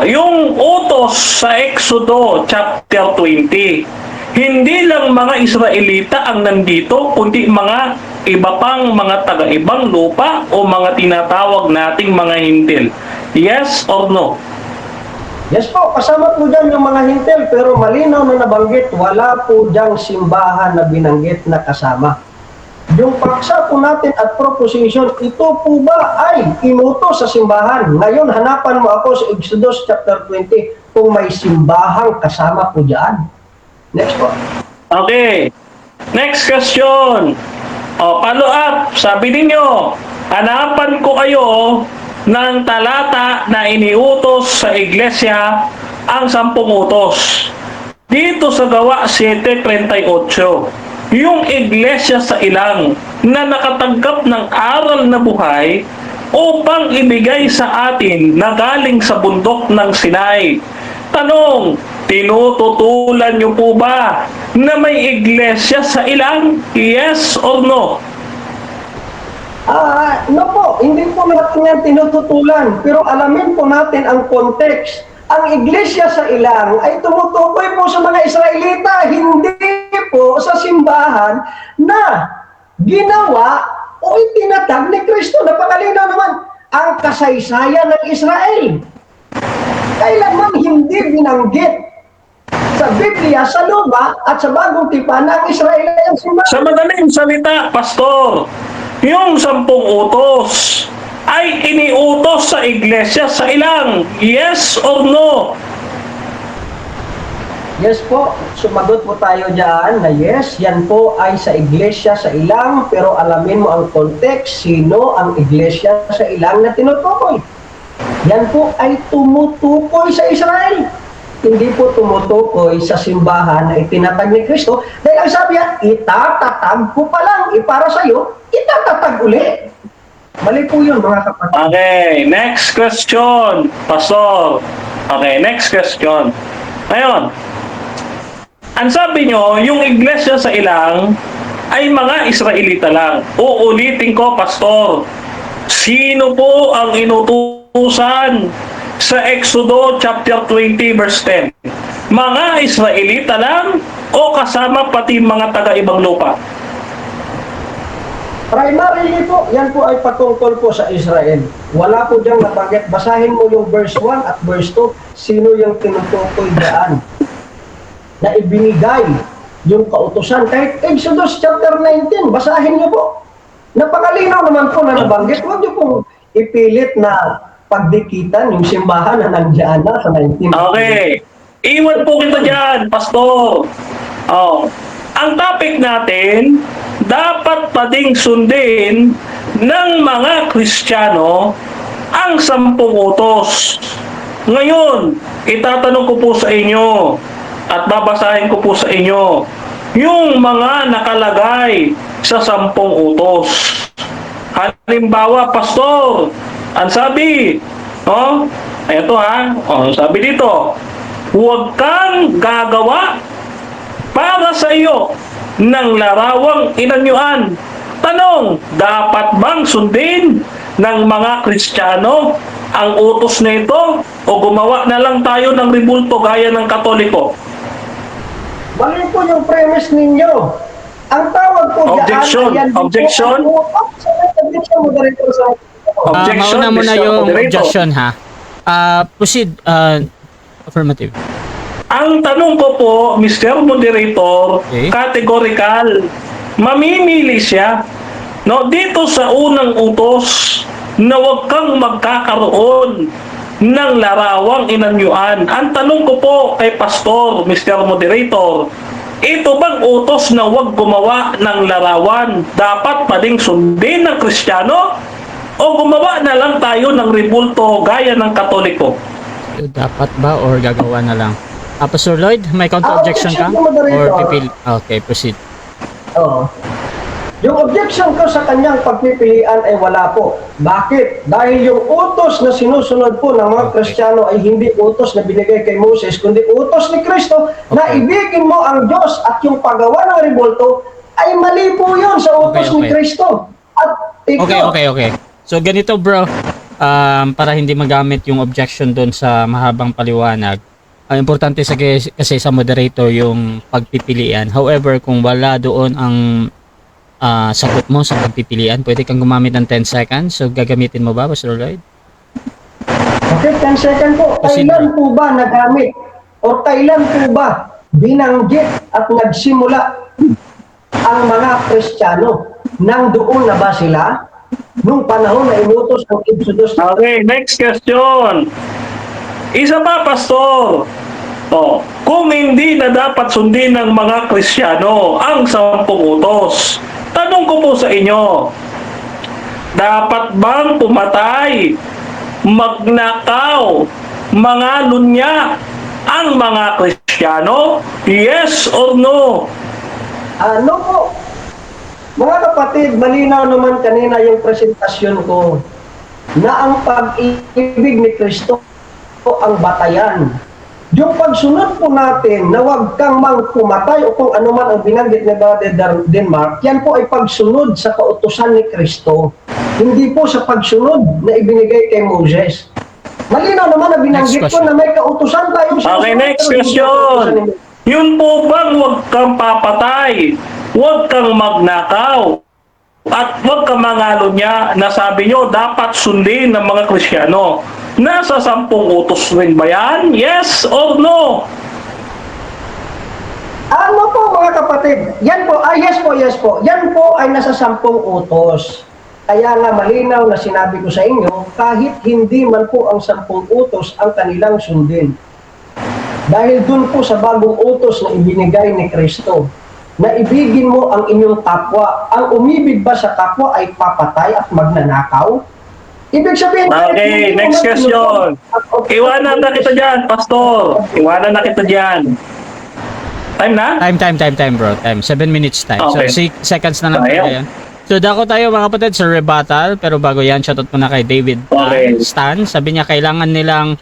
yung utos sa Exodo chapter 20, hindi lang mga Israelita ang nandito, kundi mga iba pang mga taga-ibang lupa o mga tinatawag nating mga hintil. Yes or no? Yes po, kasama po dyan yung mga hintil, pero malinaw na nabanggit, wala po dyang simbahan na binanggit na kasama. Yung paksa po natin at proposition, ito po ba ay inutos sa simbahan? Ngayon, hanapan mo ako sa Exodus chapter 20 kung may simbahang kasama po dyan. Next po. Okay. Next question. Follow up. Sabi ninyo, hanapan ko kayo ng talata na iniutos sa iglesia ang 10 utos. Dito sa Gawa 7:38, yung iglesia sa ilang na nakatanggap ng aral na buhay upang ibigay sa atin na galing sa bundok ng Sinai. Tanong, tinututulan niyo po ba na may iglesia sa ilang? Yes or no? No po, hindi po natin yan tinututulan, pero alamin po natin ang context. Ang iglesia sa ilang ay tumutukoy po sa mga Israelita, hindi po sa simbahan na ginawa o itinatag ni Kristo. Napakalinaw naman ang kasaysayan ng Israel. Kailanman hindi binanggit sa Biblia, sa Luma at sa Bagong Tipan na ang Israel ay ang simbahan. Sa madaling salita, Pastor, yung 10 utos ay iniutos sa iglesia sa ilang. Yes or no? Yes po, sumagot po tayo dyan na yes, yan po ay sa iglesia sa ilang, pero alamin mo ang context, sino ang iglesia sa ilang na tinutukoy. Yan po ay tumutukoy sa Israel. Hindi po tumutukoy sa simbahan na itinatag ni Kristo. Dahil ang sabi niya, itatatag ko pa lang, para sa'yo, itatatag uli. Mali po yun, mga kapatid. Okay, next question, Pastor. Okay, next question. Ngayon, ang sabi nyo, yung iglesia sa ilang ay mga Israelita lang. Uulitin ko, Pastor. Sino po ang inutusan sa Exodo chapter 20 verse 10? Mga Israelita lang o kasama pati mga taga-ibang lupa? Primarily po, yan po ay patungkol po sa Israel. Wala po diyang nabanggit. Basahin mo yung verse 1 at verse 2, sino yung tinutukoy dyan na ibinigay yung kautusan. Kahit Exodus chapter 19, basahin niyo po. Napakalinaw naman po na nabanggit. Huwag niyo pong ipilit na pagdikitan yung simbahan na nandiyan na sa 19. Okay. Iwan po kita dyan, Pastor. Ang topic natin, dapat pa ding sundin ng mga Kristiyano ang 10 utos. Ngayon, itatanong ko po sa inyo, at babasahin ko po sa inyo yung mga nakalagay sa 10 utos. Halimbawa, pastor, ang sabi, eto sabi dito, huwag kang gagawa para sa iyo ng larawang inanyuan. Tanong, dapat bang sundin ng mga Kristiyano ang utos na ito o gumawa na lang tayo ng ribulto gaya ng Katoliko? Mali po yung premise ninyo. Ang tawag po Objection. dyan, Objection. Objection, moderator sa Objection, mauna muna Mr. yung Moderator. objection ha. Proceed. Affirmative. Ang tanong ko po, Mr. Moderator, Okay. categorical. Mamimili siya. No, dito sa unang utos na huwag kang magkakaroon ng larawang inanyuan. Ang tanong ko po kay Pastor, Mr. Moderator, ito bang utos na huwag gumawa ng larawan dapat pa ding sundin ng Kristiyano? O gumawa na lang tayo ng ribulto gaya ng Katoliko? So, dapat ba or gagawa na lang? Pastor Lloyd, may counter-objection ka? objection, moderator. Or pipil? Okay, proceed. Oo. Yung objection ko sa kanyang pagpipilian ay wala po. Bakit? Dahil yung utos na sinusunod po ng mga Kristiyano ay hindi utos na binigay kay Moses, kundi utos ni Kristo na ibigin mo ang Diyos at yung paggawa ng ribulto ay mali po yun sa utos ni Kristo. At ikaw, Okay. So, ganito bro, para hindi magamit yung objection doon sa mahabang paliwanag, importante kasi sa moderator yung pagpipilian. However, kung wala doon ang sagot mo sa pagpipilian, pwede kang gumamit ng 10 seconds. So, gagamitin mo ba, Pastor Lloyd? okay, 10 second po. Kailan po ba nagamit o kailan po ba binanggit at nagsimula ang mga Kristiyano? Nang doon na ba sila? Nung panahon na inutos ng Exodus. Okay, next question. Isa pa, Pastor. Kung hindi na dapat sundin ng mga Kristiyano ang 10 utos, tanong ko po sa inyo, dapat bang pumatay, magnakaw, mga lunya ang mga Kristiyano? Yes or no? Ano po? Mga kapatid, malinaw naman kanina yung presentasyon ko na ang pag-ibig ni Kristo ang batayan. Yung pagsunod po natin na huwag kang pumatay o kung ano man ang binanggit ni Brother Denmark, yan po ay pagsunod sa kautusan ni Kristo. Hindi po sa pagsunod na ibinigay kay Moses. Malinaw naman na binanggit ko na may kautusan tayo. Okay, next question. Yun po bang huwag kang papatay, huwag kang magnakaw, at huwag kang mangalunya na sabi nyo dapat sundin ng mga Kristiyano? Nasa 10 utos rin ba yan? Yes or no? Ano po mga kapatid? Yan po, yes po. Yan po ay nasa 10 utos. Kaya nga malinaw na sinabi ko sa inyo, kahit hindi man po ang 10 utos ang kanilang sundin. Dahil dun po sa bagong utos na ibinigay ni Kristo, na ibigin mo ang inyong kapwa. Ang umibig ba sa kapwa ay papatay at magnanakaw? Ibig sabihin... Okay, next question. Iwanan na kita dyan, Pastor. Iwanan na kita dyan. Time na? Time bro. Time. 7 minutes time. Okay. So, 6 seconds na lang Ayaw. yan. So, dako tayo mga kapatid sa rebuttal. Pero bago yan, shoutout muna kay David Okay. Stan. Sabi niya, kailangan nilang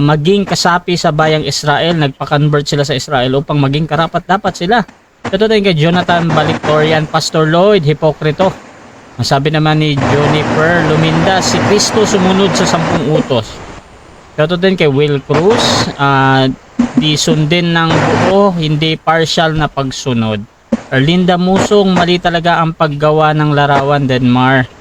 maging kasapi sa bayang Israel. Nagpa-convert sila sa Israel upang maging karapat-dapat sila. Shoutout tayo kay Jonathan Baliktorian. Pastor Lloyd, hipokrito. Sabi naman ni Jonifer Luminda, si Kristo sumunod sa 10 utos. Shoutout din kay Will Cruz. Di sundin ng buo, hindi partial na pagsunod. Erlinda Musong, mali talaga ang paggawa ng larawan, Denmar.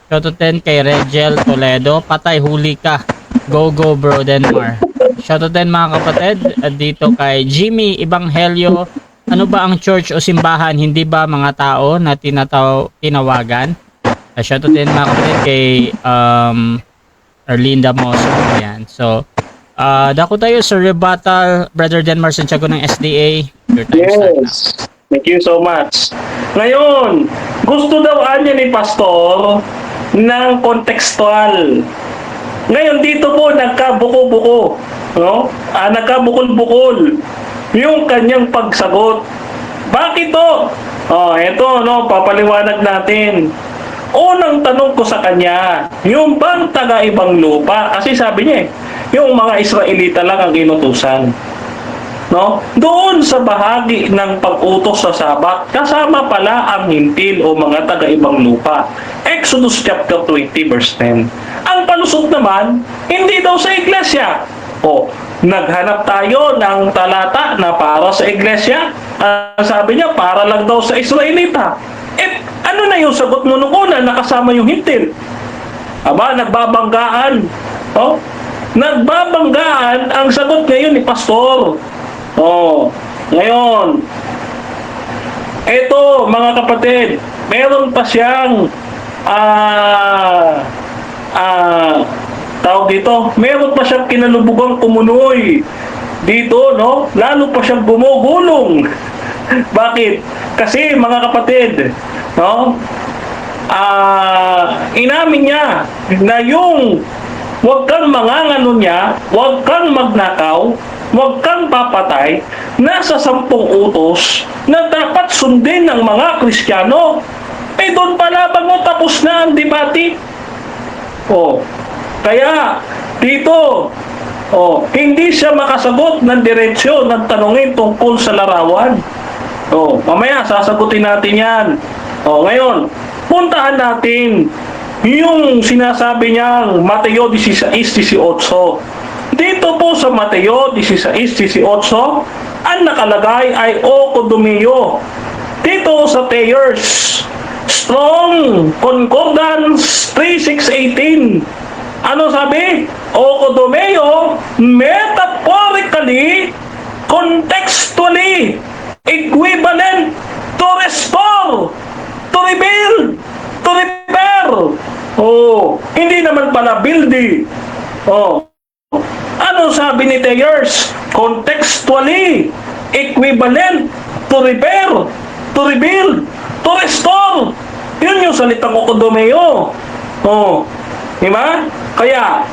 Shoutout din kay Regel Toledo, patay huli ka. Go bro, Denmar. Shoutout din mga kapatid dito kay Jimmy Ibanghelio. Ano ba ang church o simbahan? Hindi ba mga tao na tinawagan? Shoutout din mga kapatid kay Erlinda Musong. Yan. So, dako tayo sa rebuttal, Brother Denmar Santiago ng SDA. Your time start now. Yes. Thank you so much. Ngayon, gusto daw niya ni Pastor ng kontekstual. Ngayon dito po nagkabuko-buko, no? Nagkabukol-bukol. yung kanyang pagsagot. Bakit to? Eto, no, papaliwanag natin. Unang tanong ko sa kanya, yung bang taga-ibang lupa? Kasi sabi niya yung mga Israelita lang ang inutusan. No? Doon sa bahagi ng pag-utos sa Sabat, kasama pala ang hintil o mga taga-ibang lupa. Exodus chapter 20 verse 10. Ang palusot naman, hindi daw sa iglesia. Naghanap tayo ng talata na para sa iglesia. Sabi niya, para lang daw sa Israelita. Ano na yung sagot mo nung una, nakasama yung hintil? Nagbabanggaan. Nagbabanggaan ang sagot ngayon ni Pastor. Ngayon, eto mga kapatid, meron pa siyang tawag dito, meron pa siyang kinalubugang kumunoy dito, no? Lalo pa siyang gumugulong. Bakit? Kasi mga kapatid, no? Inamin niya na yung huwag kang mangangano niya, huwag kang magnakaw, huwag kang papatay, nasa 10 utos na dapat sundin ng mga Kristiyano. Doon pa lamang mo tapos na ang debate. Kaya dito, hindi siya makasagot ng diretsyon ng tanungin tungkol sa larawan. Mamaya sasagutin natin yan. Ngayon, puntahan natin yung sinasabi niyang Mateo 16:18. Dito po sa Mateo 16:18, ang nakalagay ay okodomeo. Dito sa Thayers, Strong Concordance 3618. Ano sabi? Okodomeo, metaphorically, contextually, equivalent to restore, to rebuild, to repair. Hindi naman pala building. Ano sabi ni Thayers? Contextually, equivalent, to repair, to rebuild, to restore. Yun yung salitang okodomeo. Diba? Kaya,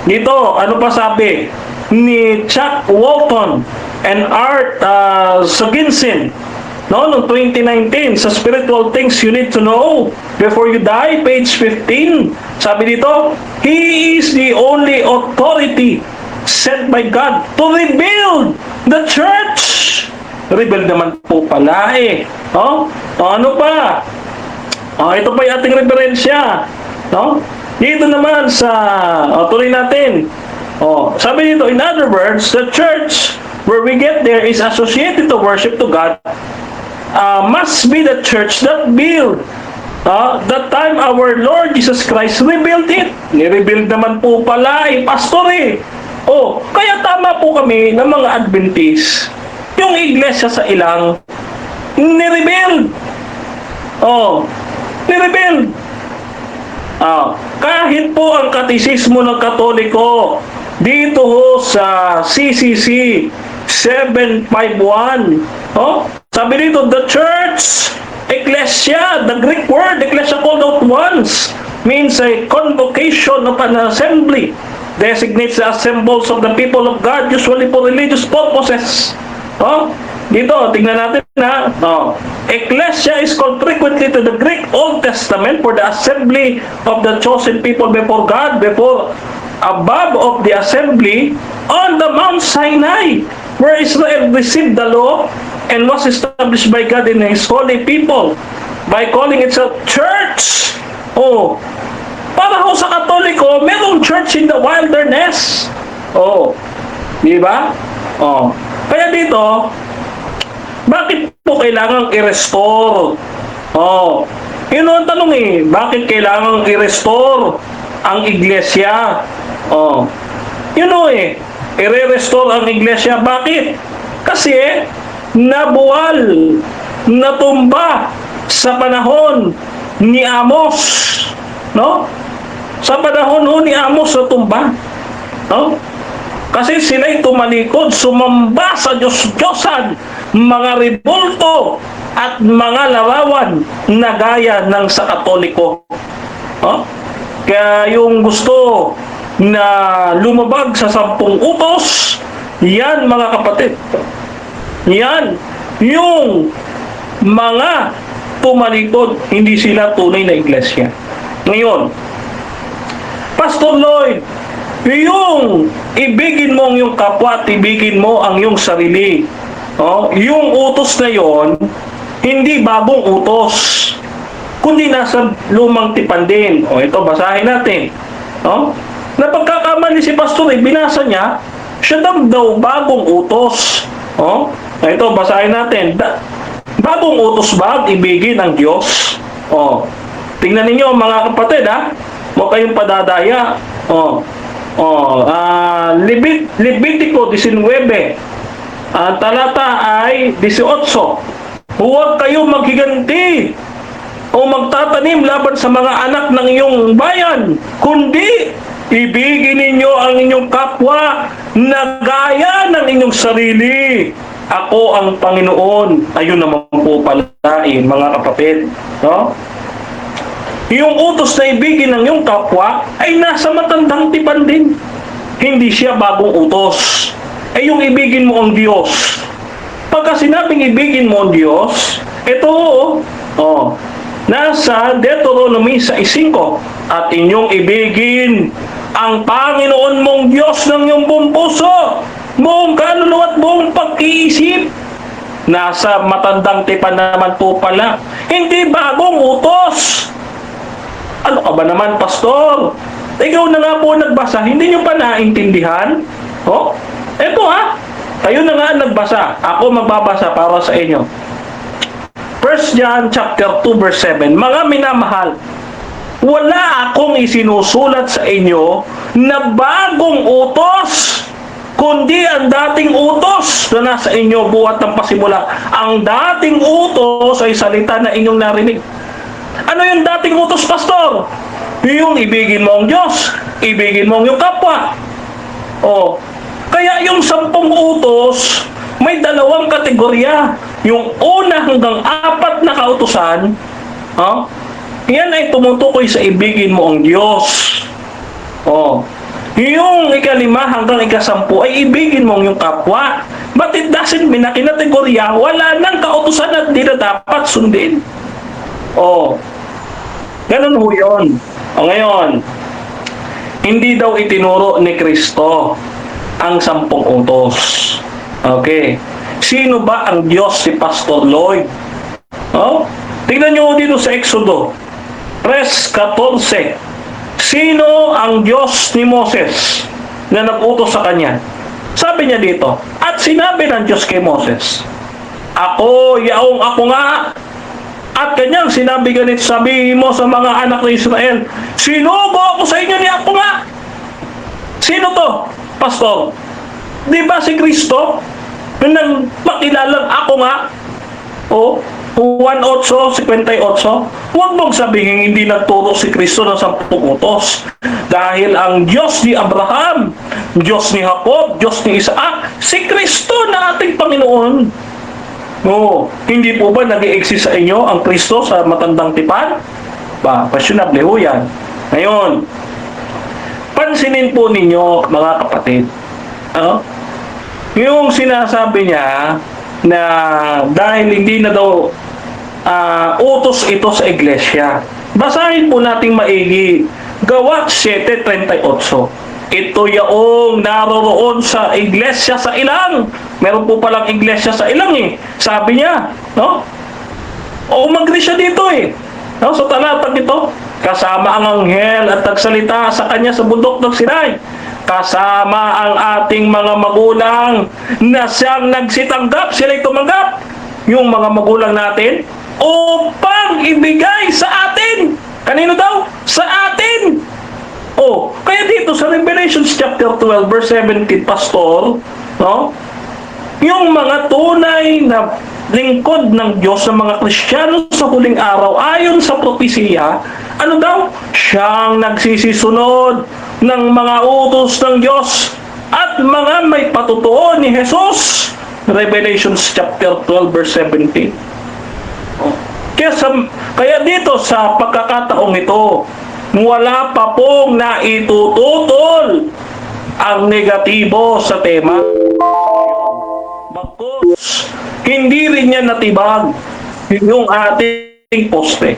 dito, ano pa sabi ni Chuck Walton and Art Saginsin, noong 2019, sa Spiritual Things You Need to Know Before You Die, page 15, sabi dito, He is the only authority sent by God to rebuild the church. Rebuild naman po pala ano pa? Ito pa yung ating referensya. Dito naman sa, tuloy natin. Sabi dito, in other words, the church where we get there is associated to worship to God must be the church that build. That time our Lord Jesus Christ rebuilt it. Ni-rebuild naman po pala pastor kaya tama po kami ng mga Adventist. Yung iglesia sa ilang ni-rebuild. Ni-rebuild. Kahit po ang katisismo ng Katoliko dito sa CCC 751, sabi dito, the church, ecclesia, the Greek word ecclesia called out once, means a convocation of an assembly, designates the assembles of the people of God, usually for religious purposes. Dito, tingnan natin Ecclesia is called frequently to the Greek Old Testament for the assembly of the chosen people before God, above of the assembly on the Mount Sinai, where Israel received the law and was established by God in His holy people by calling itself church. Para ho sa Katoliko, merong church in the wilderness. Di ba? Kaya dito, bakit po kailangang i-restore? Yun ang tanong bakit kailangang i-restore ang iglesia? Yun i-restore ang iglesia. Bakit? Kasi nabuwal, natumba sa panahon ni Amos. Sa panahon ni Amos natumba. Kasi sila'y tumalikod, sumamba sa Diyos-Diyosan, mga rebulto at mga larawan na gaya ng sa Katoliko. Kaya yung gusto na lumabag sa 10 utos, yan mga kapatid, Yan. Yung mga tumalikod, hindi sila tunay na iglesia. Ngayon, Pastor Lloyd, yung ibigin mo ang iyong kapwa at ibigin mo ang iyong sarili. Yung utos na yon, hindi bagong utos, kundi nasa lumang tipan din. Ito, basahin natin. Napagkakamali si Pastor, binasa niya, siya daw bagong utos. Ito, basahin natin. Bagong utos ba ibigin ng Diyos? Tingnan ninyo mga kapatid, huwag kayong padadaya. Levitico 19, talata ay 18. Huwag kayong maghiganti o magtatanim laban sa mga anak ng iyong bayan, kundi ibigin ninyo ang inyong kapwa na gaya ng inyong sarili. Ako ang Panginoon. Ayun naman po pala mga kapatid. Yung utos na ibigin ng iyong kapwa ay nasa matandang tipan din. Hindi siya bagong utos. Yung ibigin mo ang Diyos. Pagka sinabing ibigin mo ang Diyos, ito, nasa Deuteronomy 6:5, at inyong ibigin ang Panginoon mong Diyos ng iyong buong puso, buong kaluluwa at buong pag-iisip. Nasa matandang tipan naman po pala. Hindi bagong utos. Ano ka ba naman, Pastor? Ikaw na nga po nagbasa, hindi nyo pa naintindihan? Eto kayo na nga nagbasa. Ako magbabasa para sa inyo. 1 John chapter 2 verse 7. Mga minamahal, wala akong isinusulat sa inyo na bagong utos, kundi ang dating utos na nasa inyo buhat ng pasimula. Ang dating utos ay salita na inyong narinig. Ano yung dating utos, Pastor? Yung ibigin mo ang Diyos, ibigin mo ang iyong kapwa. Kaya yung 10 utos, may dalawang kategorya. Yung una hanggang 4 na kautusan, yan ay tumutukoy sa ibigin mo ang Diyos. Yung 5 hanggang 10 ay ibigin mo ang iyong kapwa. But it doesn't mean na kinategorya, wala nang kautusan at di na dapat sundin. Ganun ho yun. Ngayon, hindi daw itinuro ni Kristo ang 10 utos. Okay. Sino ba ang Diyos si Pastor Lloyd? Tingnan nyo dito sa Exodo 3:14. Sino ang Diyos ni Moses na nag-utos sa kanya? Sabi niya dito, at sinabi ng Diyos kay Moses, ako, yaong ako nga. At kanyang sinabi ganito, sabihin mo sa mga anak ng Israel, sinugo ako sa inyo ni ako nga. Sino to, Pastor? Di ba si Kristo? Nang makilalang ako nga? 1:8-58. Huwag mong sabihin hindi nagturo si Kristo ng 10 utos. Dahil ang Diyos ni Abraham, Diyos ni Jacob, Diyos ni Isaac, si Kristo na ating Panginoon. Hindi po ba nag-i-exist sa inyo ang Kristo sa matandang tipan? Questionable ho yan. Ngayon, pansinin po ninyo mga kapatid, yung sinasabi niya na dahil hindi na daw utos ito sa iglesia. Basahin po nating maigi. Gawa 7:38. Ito yaong naroroon sa iglesia sa ilang. Meron po palang iglesia sa ilang Sabi niya, umagri siya dito sa talatang ito. Kasama ang anghel at nagsalita sa kanya sa bundok ng Sinai. Kasama ang ating mga magulang na siyang nagsitanggap, sila'y tumanggap. Yung mga magulang natin, upang ibigay sa atin. Kanino daw? Sa atin. Kaya dito sa Revelation chapter 12 verse 17, Pastor, yung mga tunay na lingkod ng Diyos sa mga Kristiyano sa huling araw, ayon sa propesiya, ano daw? Siyang nagsisisunod ng mga utos ng Diyos at mga may patutuo ni Jesus. Revelation chapter 12 verse 17. Kaya dito sa pagkakataong ito, wala pa pong naitututol ang negatibo sa tema. Marcos, hindi rin niya natibag yung ating poste.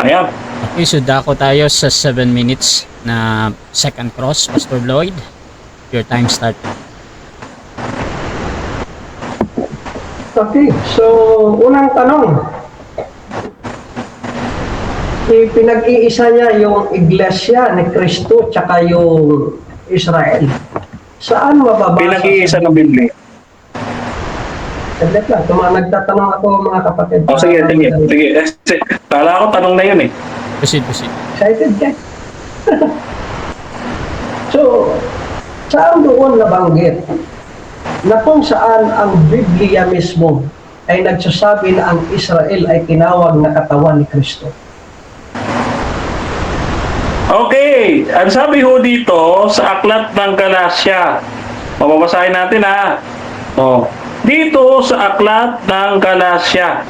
Ayan. Okay, so dako tayo sa 7 minutes na second cross, Pastor Lloyd. Your time start. Okay, so unang tanong. Pinag-iisa niya yung iglesia ni Cristo tsaka yung Israel. Saan mababasa? Pinag-iisa ng Biblia. Saglit lang, nagtatanong ako mga kapatid. O sige. Kala ko tanong na yun eh. Proceed. Excited ka? So, saan doon nabanggit na kung saan ang Biblia mismo ay nagsasabi na ang Israel ay tinawag na katawan ni Kristo? Okay, ang sabi ho dito sa aklat ng Galasya. Mababasahin natin ha. Oh, dito sa aklat ng Galasya.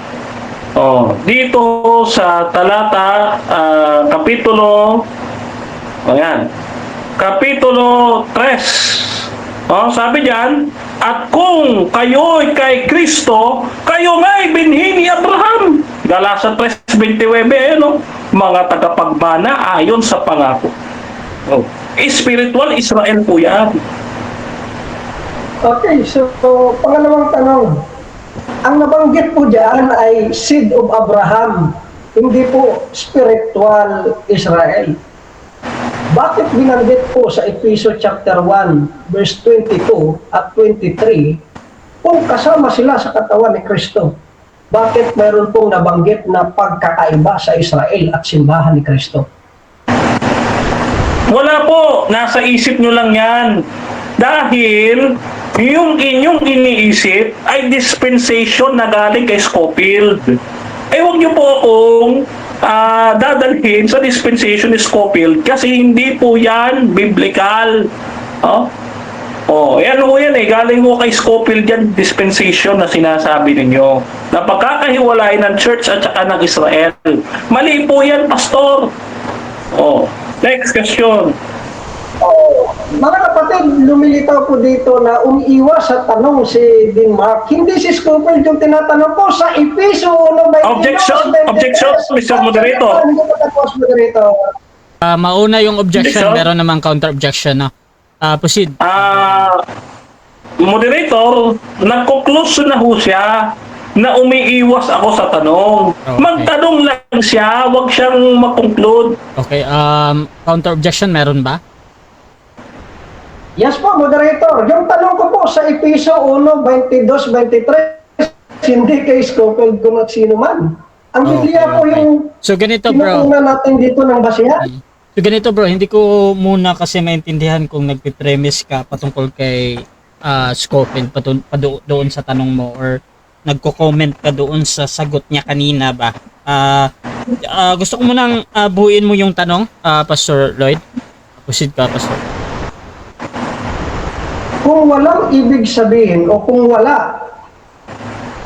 Oh, dito sa talata kapitulo ayan. Kapitulo 3. Oh, sabi diyan, at kung kayo'y kay Kristo, kayo nga'y binhi ni Abraham. Galasa 3:29, no? Mga tagapagmana ayon sa pangako. Oh, spiritual Israel po yan. Okay, so pangalawang tanong. Ang nabanggit po dyan ay seed of Abraham, hindi po spiritual Israel. Bakit binanggit po sa Efeso chapter 1, verse 22 at 23, kung kasama sila sa katawan ni Kristo? Bakit mayroon pong nabanggit na pagkakaiba sa Israel at simbahan ni Kristo? Wala po, nasa isip nyo lang yan. Dahil yung inyong iniisip ay dispensation na galing kay Scofield. Eh huwag nyo po akong dadalhin sa dispensation ni Scofield kasi hindi po yan biblical. Yan ho yan eh. Galing ho kay Scofield yan, dispensation na sinasabi ninyo. Na pagkakahiwalay ng church at saka ng Israel. Mali po yan, pastor. Next question. Mga kapatid, lumilitaw po dito na umiiwas sa tanong si Dean Mark. Hindi si Scofield yung tinatanong ko sa Efeso 1:22. Objection, Mr. Moderator. Mauna yung objection, meron namang counter-objection na. Proceed. Moderator, nagko-close na ho siya na umiiwas ako sa tanong. Okay. Magtanong lang siya, wag siyang mag-conclude. Okay, counter-objection meron ba? Yes po, moderator. Yung tanong ko po sa Efeso 1:22-23, hindi kay Scofield kung at sino man. Ang Biblia po yung So ganito bro. tinutunan natin dito ng basihan. So ganito bro, hindi ko muna kasi maintindihan kung nagpipremise ka patungkol kay Scofield doon sa tanong mo or nagko-comment ka doon sa sagot niya kanina ba? Gusto ko munang buuin mo yung tanong, Pastor Lloyd. Proceed ka, Pastor. Kung walang ibig sabihin o kung wala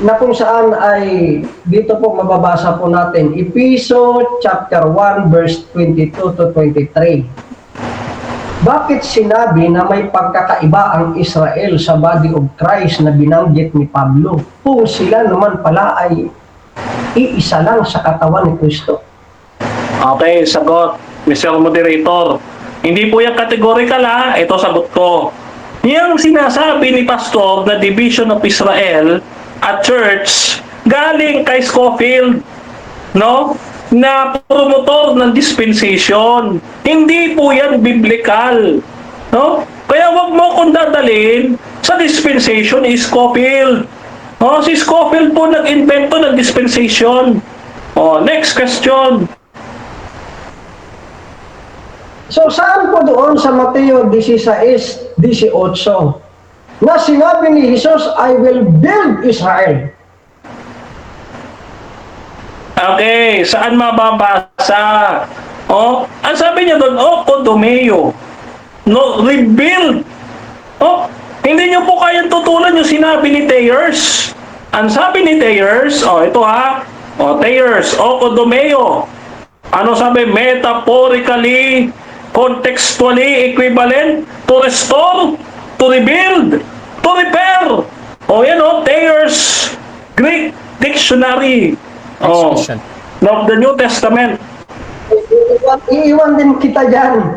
na kung saan ay dito po mababasa po natin Efeso chapter 1 verse 22-23. Bakit sinabi na may pagkakaiba ang Israel sa body of Christ na binanggit ni Pablo kung sila naman pala ay iisa lang sa katawan ni Kristo? Okay, sagot, Mr. Moderator. Hindi po yan categorical ha. Ito sagot ko. Yung sinasabi ni Pastor na Division of Israel at Church galing kay Scofield, no? Na promotor ng dispensation. Hindi po yan biblical, no? Kaya wag mo kong dadalhin sa dispensation ni Scofield. Si Scofield po nag-invento ng dispensation. Next question. So saan po doon sa Mateo 16:18 na sinabi ni Jesus, I will build Israel? Okay, saan mababasa? Ang sabi niya doon, Kodomeo. No, rebuild. Hindi niyo po kayang tutulan yung sinabi ni Thayers. Ang sabi ni Thayers, ito ha, Thayers, Kodomeo. Ano sabi? Metaphorically, contextually equivalent to restore, to rebuild, to repair. yan Thayer's Greek Dictionary. Next question. Of the New Testament. Iiwan din kita dyan.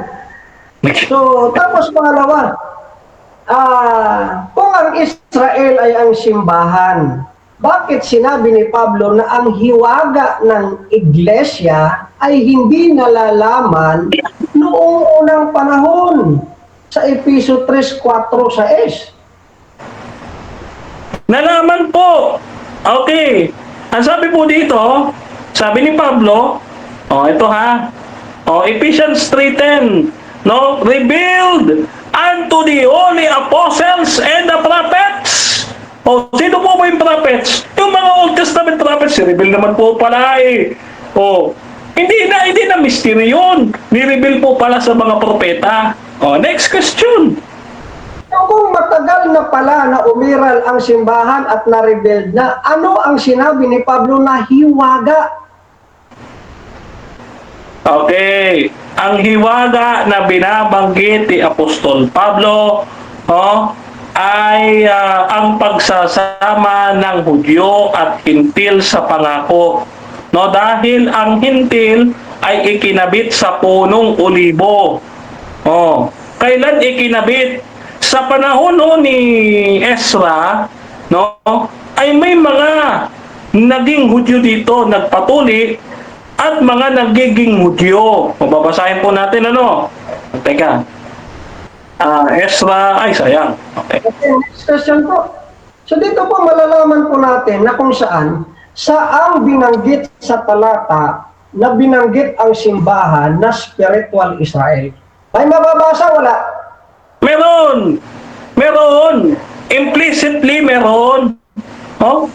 So, tapos pangalawa, kung ang Israel ay ang simbahan, bakit sinabi ni Pablo na ang hiwaga ng iglesia ay hindi nalalaman noong unang panahon sa Efeso 3:4-6? Nalaman po. Okay. Ang sabi po dito, sabi ni Pablo, ito Ephesians 3:10, revealed unto the holy apostles and the prophets. Sino po ba yung prophets? Yung mga Old Testament prophets, i-reveal naman po pala hindi na mystery yun. Ni-reveal po pala sa mga propeta. Next question. Kung matagal na pala na umiral ang simbahan at na-rebuild na, ano ang sinabi ni Pablo na hiwaga? Okay. Ang hiwaga na binabanggit ni Apostol Pablo ay ang pagsasama ng Hudyo at Hintil sa pangako. Dahil ang Hintil ay ikinabit sa punong olibo. Kailan ikinabit? Sa panahon ni Ezra, ay may mga naging Hudyo dito, nagpatuli, at mga nagiging Hudyo. Babasahin po natin Teka. Ezra, ay sayang. Okay. Next question po. So dito po malalaman po natin na kung saang binanggit sa talata na binanggit ang simbahan na spiritual Israel. May mababasa, wala? Meron. Implicitly meron.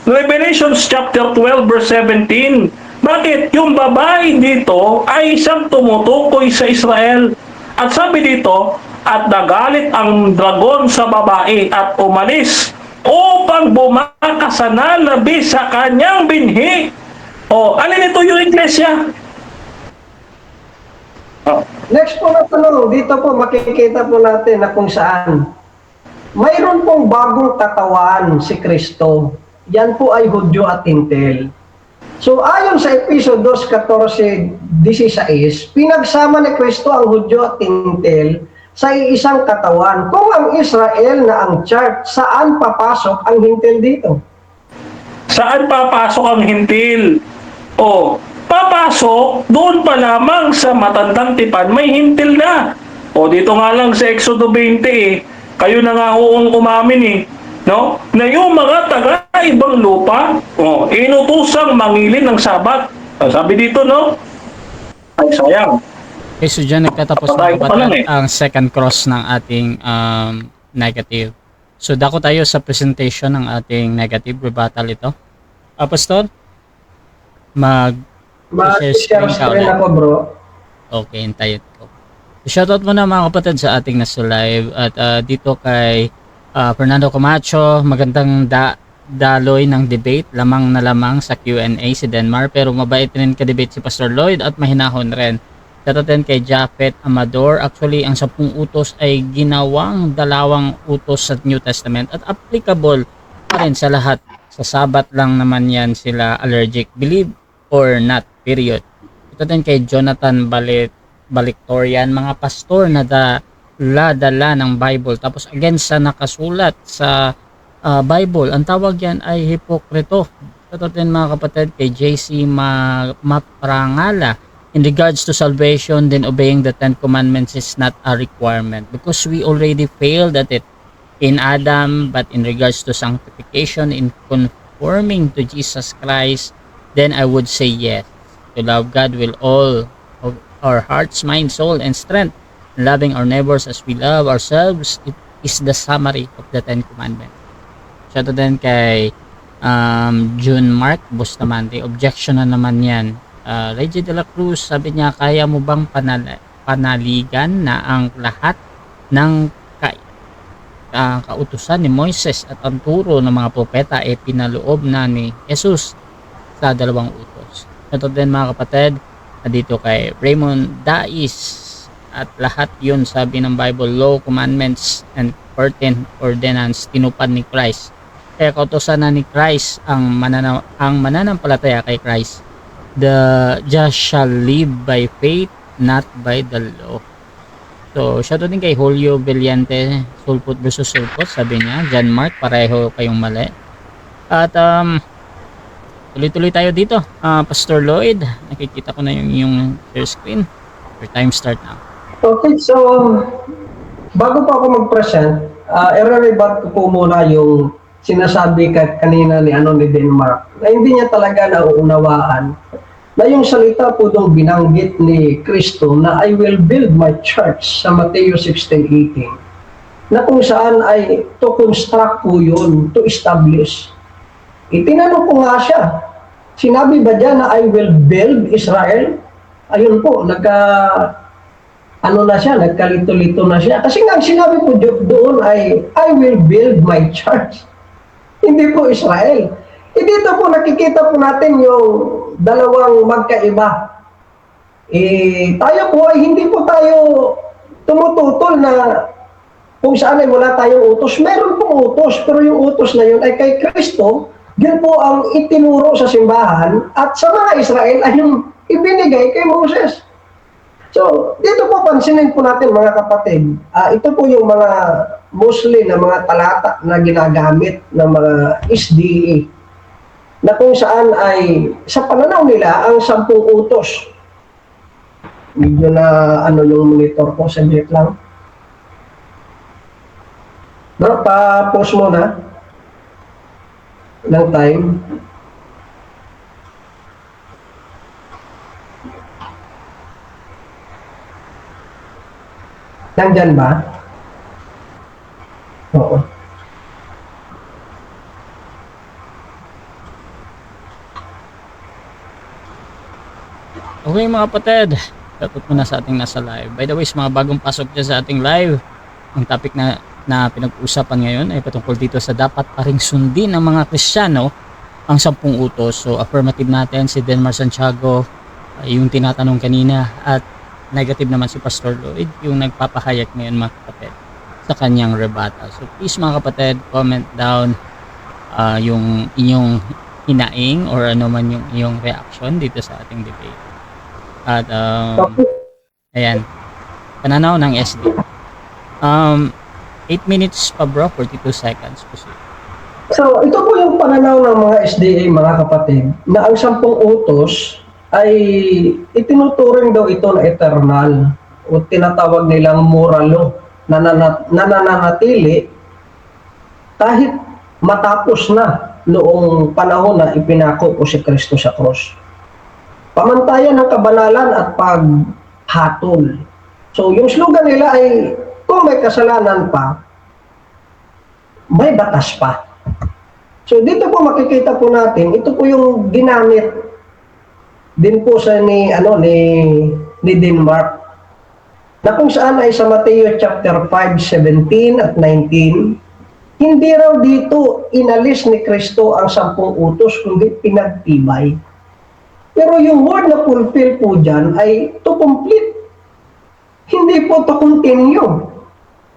Revelations chapter 12 verse 17. Bakit? Yung babae dito ay isang tumutukoy sa Israel. At sabi dito, at nagalit ang dragon sa babae at umalis upang bumaka sa nalabi sa kanyang binhi. Alin ito yung iglesia? Next po na tanong, dito po makikita po natin na kung saan mayroon pong bagong katawan si Kristo. Yan po ay Hudyo at Hintil. So ayon sa Efeso 2:14-16, pinagsama ni Kristo ang Hudyo at Hintil sa isang katawan. Kung ang Israel na ang church, saan papasok ang Hintil dito? Saan papasok ang Hintil? Papasok doon pa lamang sa matandang tipan, may Hintil na. Dito nga lang sa Exodo 20 kayo na nga umamin na yung mga taga-ibang lupa, inutusang mangilin ng Sabat. Sabi dito, ay sayang. Okay, so dyan nagtatapos na ang second cross ng ating negative. So dako tayo sa presentation ng ating negative rebuttal ito. Pastor, Mag-share screen ako, bro. Okay, hintayin ko. Shoutout muna mga kapatid sa ating nasa live at dito kay Fernando Camacho, magandang daloy ng debate, lamang na lamang sa Q&A si Denmar, pero mabait rin ka-debate si Pastor Lloyd at mahinahon rin. Shoutout kay Japhet Amador, actually ang 10 utos ay ginawang 2 utos sa New Testament at applicable pa rin sa lahat. Sa Sabat lang naman yan sila allergic, believe or not, period. Ito din kay Jonathan Baliktorian, mga pastor na dala ng Bible tapos against sa nakasulat sa Bible, ang tawag yan ay hipokrito. Ito din mga kapatid kay JC Maprangala, in regards to salvation, then obeying the 10 commandments is not a requirement because we already failed at it in Adam, but in regards to sanctification, in conforming to Jesus Christ, then I would say yes. To love God with all of our hearts, mind, soul, and strength, loving our neighbors as we love ourselves, it is the summary of the 10 commandments. Shoutout din kay June Mark Bustamante, objection na naman yan. Reggie de la Cruz, sabi niya, kaya mo bang panaligan na ang lahat ng kautusan ni Moises at ang turo ng mga propeta ay pinaloob na ni Jesus sa 2 utos. Ito din mga kapatid, dito kay Raymond Dais, at lahat yun sabi ng Bible, law, commandments, and 14 ordinance tinupad ni Christ. kaya kautosan na ni Christ ang mananampalataya kay Christ. The just shall live by faith, not by the law. So, shoutout din kay Julio Villante, sulpot versus sulpot, sabi niya. John Mark, pareho kayong mali. At tuloy-tuloy tayo dito. Pastor Lloyd, nakikita ko na yung share screen. Your time start now. Okay, so bago pa ako mag-present, i-rebat ko po muna yung sinasabi kanina ni Denmark na hindi niya talaga nauunawaan na yung salita po nung binanggit ni Kristo na I will build my church sa Mateo 16:18 na kung saan ay to construct po yun, to establish. Itinanong ko nga siya, sinabi ba dyan na I will build Israel? Ayun po, nagkalito-lito na siya. Kasi nga sinabi po doon ay I will build my church. Hindi po Israel. Dito po nakikita po natin yung dalawang magkaiba. Tayo po ay hindi po tayo tumututol na kung saan ay wala tayong utos. Meron pong utos, pero yung utos na yun ay kay Kristo. Yun po ang itinuro sa simbahan at sa mga Israel ay yung ibinigay kay Moses. So, dito po pansinin po natin mga kapatid, ito po yung mga mostly na mga talata na ginagamit ng mga SDA na kung saan ay sa pananaw nila ang 10 utos. Medyo na yung monitor ko, saglit lang. No, pa-pause mo na ng time. Nandyan ba? Oo. Okay mga kapatid, dapat muna sa ating nasa live. By the way, sa mga bagong pasok dyan sa ating live, ang topic na pinag-uusapan ngayon ay patungkol dito sa dapat pa ring sundin ng mga Kristiyano ang 10 utos. So affirmative natin si Denmar Santiago, yung tinatanong kanina, at negative naman si Pastor Lloyd, yung nagpapahayag ngayon mga kapatid sa kanyang rebuttal. So please mga kapatid, comment down yung inyong hinaing or ano man yung iyong reaction dito sa ating debate. At ayan, pananaw ng SD. 8 minutes pa bro, 42 seconds. So, ito po yung pananaw ng mga SDA mga kapatid na ang 10 utos ay itinuturing daw ito na eternal o tinatawag nilang moral law na nananatili kahit matapos na noong panahon na ipinako po si Kristo sa cross. Pamantayan ng kabanalan at paghatol. So, yung slogan nila ay kung may kasalanan pa, may batas pa. So, dito po makikita po natin, ito po yung ginamit din po sa ni Denmark na kung saan ay sa Mateo chapter 5:17 at 19, hindi raw dito inalis ni Kristo ang 10 utos kundi pinagtibay. Pero yung word na fulfill po dyan ay to complete. Hindi po to continue.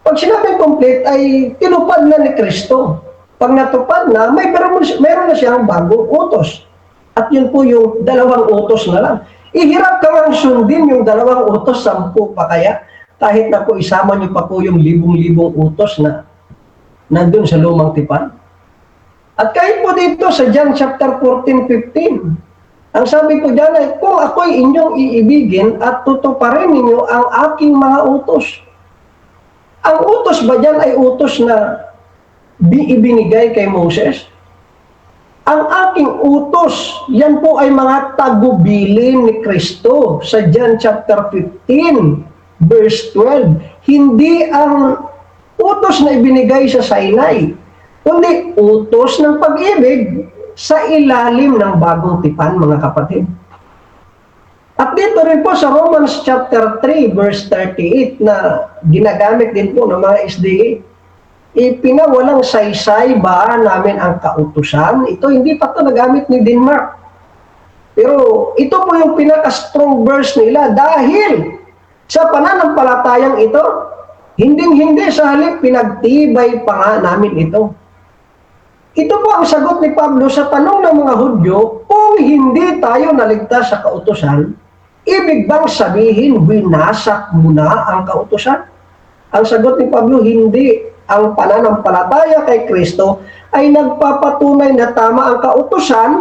Pag sinabing complete ay tinupad na ni Kristo. Pag natupad na, meron na siyang bagong utos. At yun po yung 2 utos na lang. Ihirap ka lang sundin yung 2 utos, 10 pa kaya. Kahit na po isama niyo pa po yung libong-libong utos na nandun sa lumang tipan. At kahit po dito sa John chapter 14:15, ang sabi ko dyan ay, kung ako'y inyong iibigin at tutuparin ninyo ang aking mga utos. Ang utos ba dyan ay utos na ibinigay kay Moses? Ang aking utos, yan po ay mga tagubilin ni Kristo sa John chapter 15, verse 12. Hindi ang utos na ibinigay sa Sinai, kundi utos ng pag-ibig sa ilalim ng bagong tipan, mga kapatid. At dito rin po sa Romans chapter 3, verse 38 na ginagamit din po ng mga SDA, ipinawalang saysay ba namin ang kautusan? Ito hindi pa ito nagamit ni Denmark. Pero ito po yung pinaka-strong verse nila dahil sa pananampalatayang ito, hindi sa halip pinagtibay pa nga namin ito. Ito po ang sagot ni Pablo sa tanong ng mga Hudyo, kung hindi tayo naligtas sa kautusan, ibig bang sabihin winasak muna ang kautusan? Ang sagot ni Pablo, hindi. Ang pananampalataya kay Kristo ay nagpapatunay na tama ang kautusan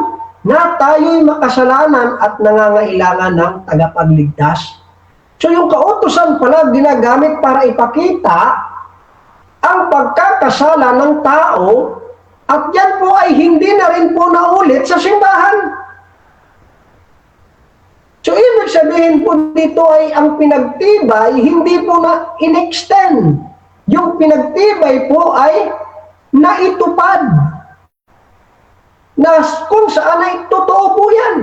na tayo'y makasalanan at nangangailangan ng tagapagligtas. So yung kautusan pala ginagamit para ipakita ang pagkakasala ng tao at yan po ay hindi na rin po naulit sa simbahan. So ibig sabihin po dito ay ang pinagtibay hindi po na in-extend. Yung pinagtibay po ay naitupad. Na kung saan ay totoo po yan.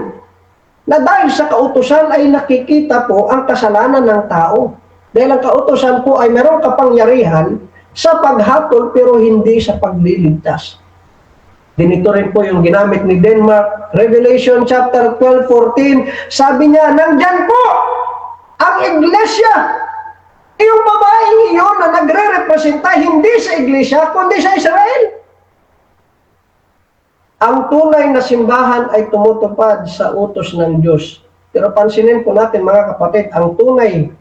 Na dahil sa kautusan ay nakikita po ang kasalanan ng tao. Dahil ang kautusan po ay mayroong kapangyarihan sa paghatol pero hindi sa pagliligtas. Ganito rin po yung ginamit ni Denmark. Revelation chapter 12:14, sabi niya, nandyan po ang iglesia. Yung babaeng iyon na nagre-representa hindi sa iglesia, kundi sa Israel. Ang tunay na simbahan ay tumutupad sa utos ng Diyos. Pero pansinin po natin mga kapatid, ang tunay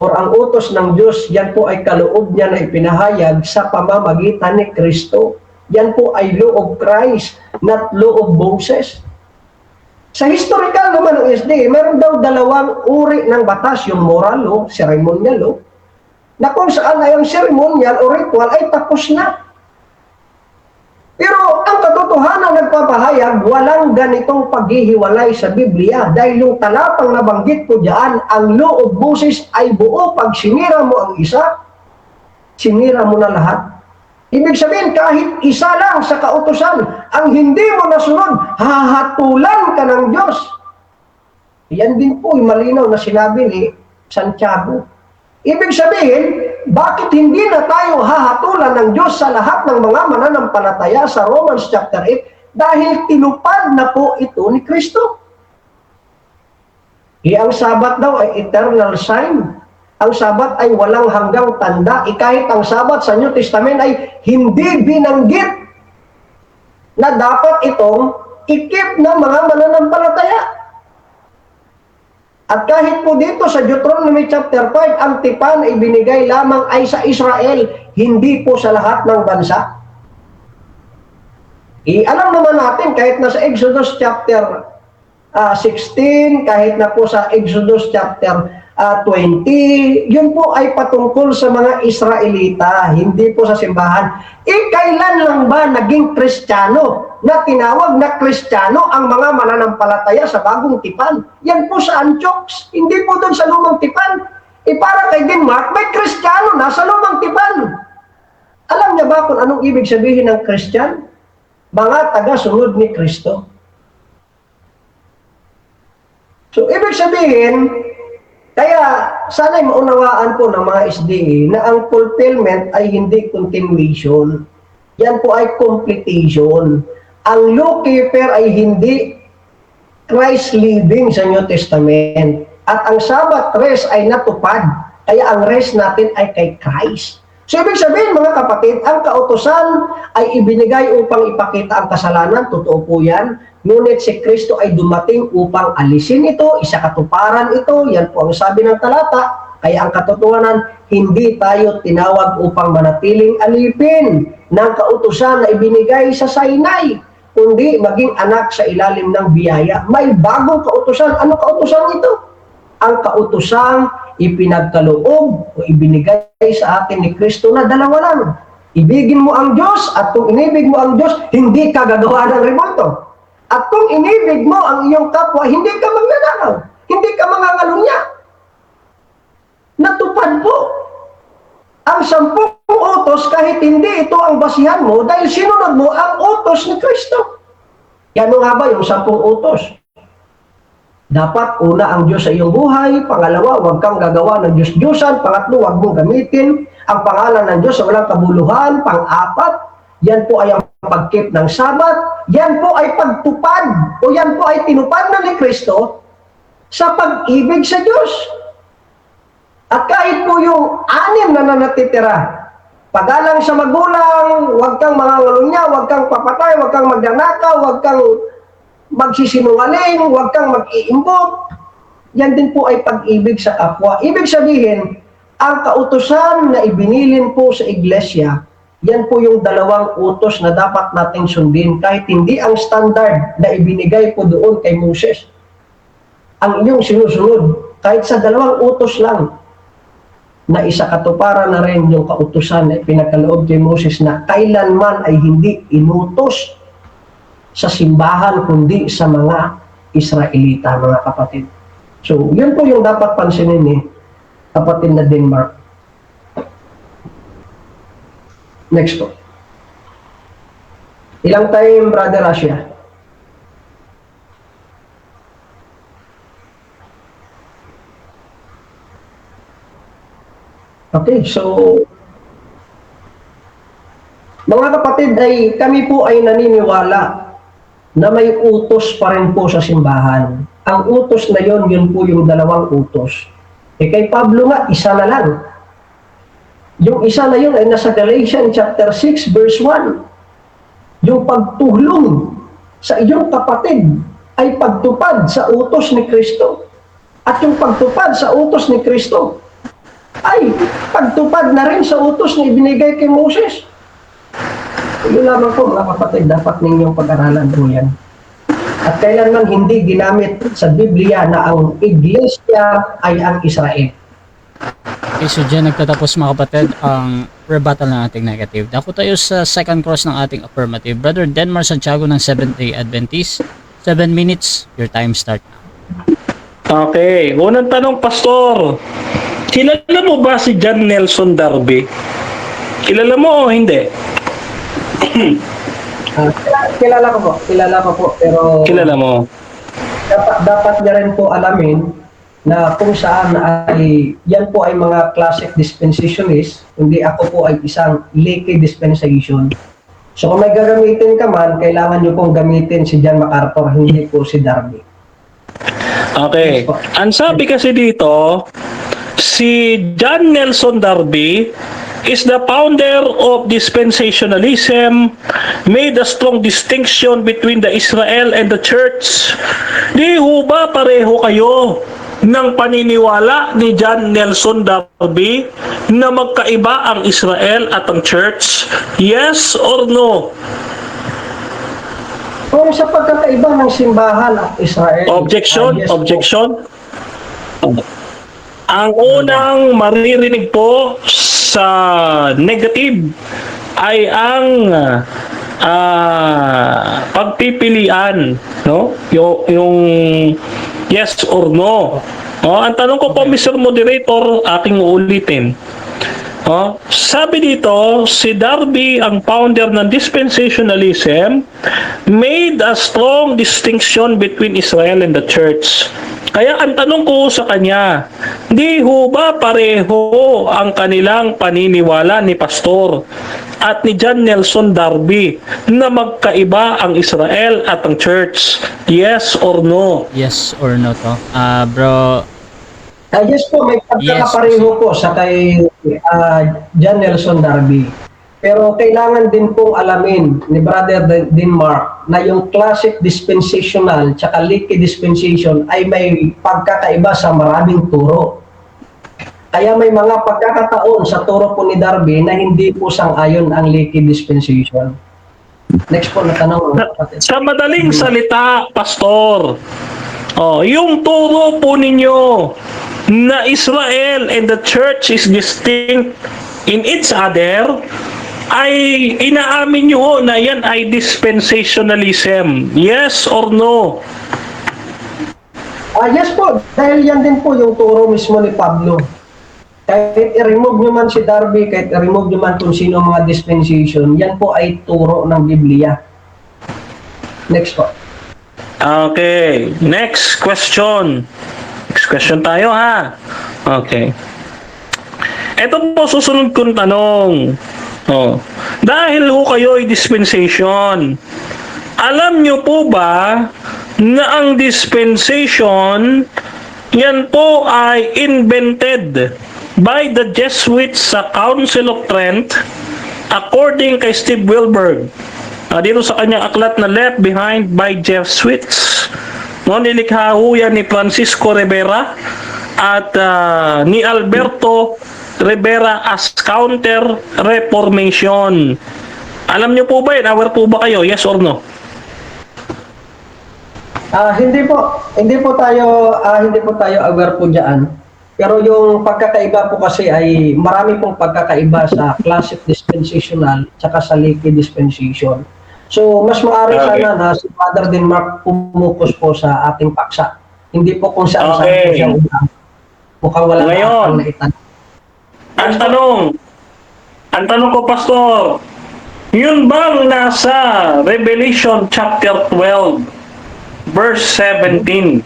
or ang utos ng Diyos, yan po ay kaloob niya na ipinahayag sa pamamagitan ni Kristo. Yan po ay law of Christ, not law of Moses. Sa historical naman ng SDA, meron daw dalawang uri ng batas, yung moral law, ceremonial law, na kung saan ay ang ceremonial o ritual ay tapos na. Pero ang katotohanan nagpapahayag, walang ganitong paghihiwalay sa Biblia dahil yung talatang nabanggit ko diyan, ang law of Moses ay buo. Pag sinira mo ang isa, sinira mo na lahat. Ibig sabihin, kahit isa lang sa kautusan, ang hindi mo nasunod, hahatulan ka ng Diyos. Yan din po yung malinaw na sinabi ni Santiago. Ibig sabihin, bakit hindi na tayo hahatulan ng Diyos sa lahat ng mga mananampalataya sa Romans chapter 8? Dahil tinupad na po ito ni Kristo. Ang Sabat daw ay eternal sign. Ang Sabat ay walang hanggang tanda. Kahit ang Sabat sa New Testament ay hindi binanggit na dapat itong ikip ng mga mananampalataya. At kahit po dito sa Deuteronomy chapter 5, ang tipan ay binigay lamang ay sa Israel, hindi po sa lahat ng bansa. Alam naman natin, kahit na sa Exodus chapter 16, kahit na po sa Exodus chapter 20, yun po ay patungkol sa mga Israelita, hindi po sa simbahan. Kailan lang ba naging Kristiyano na tinawag na Kristiyano ang mga mananampalataya sa bagong tipan? Yan po sa Antioch, hindi po doon sa lumang tipan. Para kay Denmark, may Kristiyano na sa lumang tipan. Alam niya ba kung anong ibig sabihin ng Christian? Mga taga-sunod ni Kristo. So, ibig sabihin, kaya sana'y maunawaan po ng mga SDA na ang fulfillment ay hindi continuation. Yan po ay completion. Ang law keeper ay hindi Christ living sa New Testament. At ang Sabbath rest ay natupad. Kaya ang rest natin ay kay Christ. So ibig sabihin mga kapatid, ang kautusan ay ibinigay upang ipakita ang kasalanan. Totoo po yan. Ngunit si Kristo ay dumating upang alisin ito, isakatuparan ito. Yan po ang sabi ng talata. Kaya ang katotohanan, hindi tayo tinawag upang manatiling alipin ng kautusan na ibinigay sa Sinai, kundi maging anak sa ilalim ng biyaya. May bagong kautusan. Ano kautusan ito? Ang kautusang ipinagkaloob o ibinigay sa atin ni Kristo na dalawa lang. Ibigin mo ang Diyos at kung inibig mo ang Diyos, hindi ka gagawa ng revolto. At kung inibig mo ang iyong kapwa, hindi ka magnanakaw. Hindi ka mangangalunya. Natupad po. Ang 10 utos, kahit hindi ito ang basihan mo, dahil sinunod mo ang utos ni Kristo. Yan nga ba yung 10 utos? Dapat una ang Diyos sa iyong buhay, pangalawa, huwag kang gagawa ng Diyos-Diyosan, pangatlo, huwag mong gamitin ang pangalan ng Diyos sa walang kabuluhan, pang-apat, yan po ay ang pagkip ng Sabat, yan po ay pagtupad, o yan po ay tinupad na ni Kristo sa pag-ibig sa Diyos. At kahit po yung 6 na natitira, pagalang sa magulang, huwag kang mangangalunya, huwag kang papatay, huwag kang magnanakaw, huwag kang magsisinungaling, huwag kang mag-iimbot. Yan din po ay pag-ibig sa kapwa. Ibig sabihin, ang kautusan na ibinilin po sa iglesia, yan po yung dalawang utos na dapat nating sundin kahit hindi ang standard na ibinigay po doon kay Moses. Ang inyong sinusunod, kahit sa dalawang utos lang, na isa katuparan na rin yung kautusan na ipinagkaloob kay Moses na kailanman ay hindi inutos sa simbahan kundi sa mga Israelita, mga kapatid. So, yun po yung dapat pansinin ni kapatid na Denmark. Next po. Ilang time, Brother Russia? Okay, so mga kapatid, kami po ay naniniwala na may utos pa rin po sa simbahan. Ang utos na yun po yung dalawang utos. Kay Pablo nga, isa na lang. Yung isa na yun ay nasa Galatians chapter 6 verse 1. Yung pagtulong sa iyong kapatid ay pagtupad sa utos ni Kristo. At yung pagtupad sa utos ni Kristo ay pagtupad na rin sa utos na ibinigay kay Moses. Yun lamang po mga kapatid, dapat ninyong pag-aralan po yan. At kailanman hindi ginamit sa Biblia na ang iglesia ay ang Israel. Okay, so dyan nagtatapos mga kapatid ang rebuttal ng ating negative. Dako tayo sa second cross ng ating affirmative. Brother Denmar Santiago ng Seventh-day Adventist. 7 minutes, your time start now. Okay, unang tanong, Pastor. Kilala mo ba si John Nelson Darby? Kilala mo o hindi? Kilala ko po, pero Kilala mo. dapat niya rin po alamin na kung saan ay yan po ay mga classic dispensationist, hindi ako po ay isang laity dispensation. So kung may gagamitin ka man, kailangan nyo pong gamitin si John MacArthur, hindi po si Darby. Okay. Ang sabi kasi dito, si John Nelson Darby is the founder of dispensationalism, made a strong distinction between the Israel and the church. Di ho ba pareho kayo ng paniniwala ni John Nelson Darby na magkaiba ang Israel at ang church? Yes or no? Kung sa pagkakaiba ng simbahan at Israel... Objection? yes po. Objection? Ang unang maririnig po sa negative ay ang pagpipilian, no? Yung yes or no. Ang tanong ko po, Mr. Moderator, aking uulitin. Sabi dito, si Darby, ang founder ng dispensationalism, made a strong distinction between Israel and the church. Kaya ang tanong ko sa kanya, di ho ba pareho ang kanilang paniniwala ni Pastor at ni John Nelson Darby na magkaiba ang Israel at ang church? Yes or no? Yes or no to? Bro, Yes po, may pagkakapareho po sa kay John Nelson Darby. Pero kailangan din pong alamin ni Brother Denmark na yung classic dispensational tsaka laity dispensation ay may pagkakaiba sa maraming turo. Kaya may mga pagkakataon sa turo po ni Darby na hindi po sang-ayon ang laity dispensation. Next po na tanong. Sa madaling salita, Pastor, yung turo po ninyo na Israel and the church is distinct in each other, ay inaamin nyo na yan ay dispensationalism. Yes or no? Yes po, dahil yan din po yung turo mismo ni Pablo. Kahit i-remove nyo man si Darby, kahit i-remove nyo man kung sino mga dispensation, yan po ay turo ng Biblia. Next po. Okay, next question. Next question tayo ha. Okay. Ito po susunod kong tanong. Dahil ho kayo ay dispensation, alam nyo po ba na ang dispensation yan po ay invented by the Jesuits sa Council of Trent according kay Steve Wilberg. Dito sa kanyang aklat na Left Behind by Jesuits. Nilikha ho yan ni Francisco Rivera at ni Alberto Rivera as Counter-Reformation. Alam niyo po ba yun? Aware po ba kayo? Yes or no? Hindi po tayo aware po diyan. Pero yung pagkakaiba po kasi ay marami pong pagkakaiba sa classic dispensational at sa Laity dispensation. So mas maaari sana na si Father Denmark pumukus po sa ating paksa. Hindi po kung saan po siya ulang. Mukhang wala Ngayon, na itanong. Ang tanong ko, Pastor, yun bang nasa Revelation chapter 12 verse 17?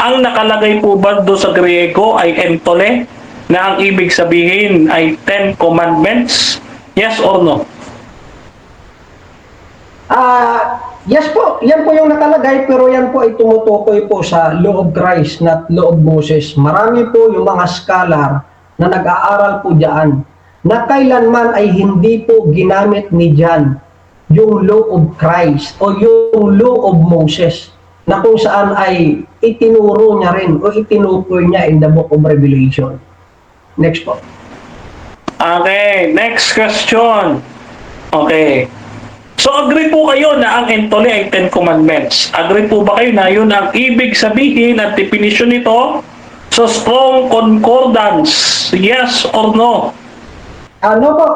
Ang nakalagay po ba doon sa Griego ay entole, na ang ibig sabihin ay 10 commandments? Yes or no? Yes po, yan po yung nakalagay, pero yan po ay tumutukoy po sa Law of Christ, not Law of Moses. Marami po yung mga scholar na nag-aaral po diyan na kailanman ay hindi po ginamit ni John yung Law of Christ o yung Law of Moses, na kung saan ay itinuro niya rin o itinukoy niya in the book of Revelation. Next po. Okay, next question. Okay. So agree po kayo na ang entole ay 10 commandments. Agree po ba kayo na yun ang ibig sabihin at definition nito sa Strong Concordance? Yes or no? Ano po?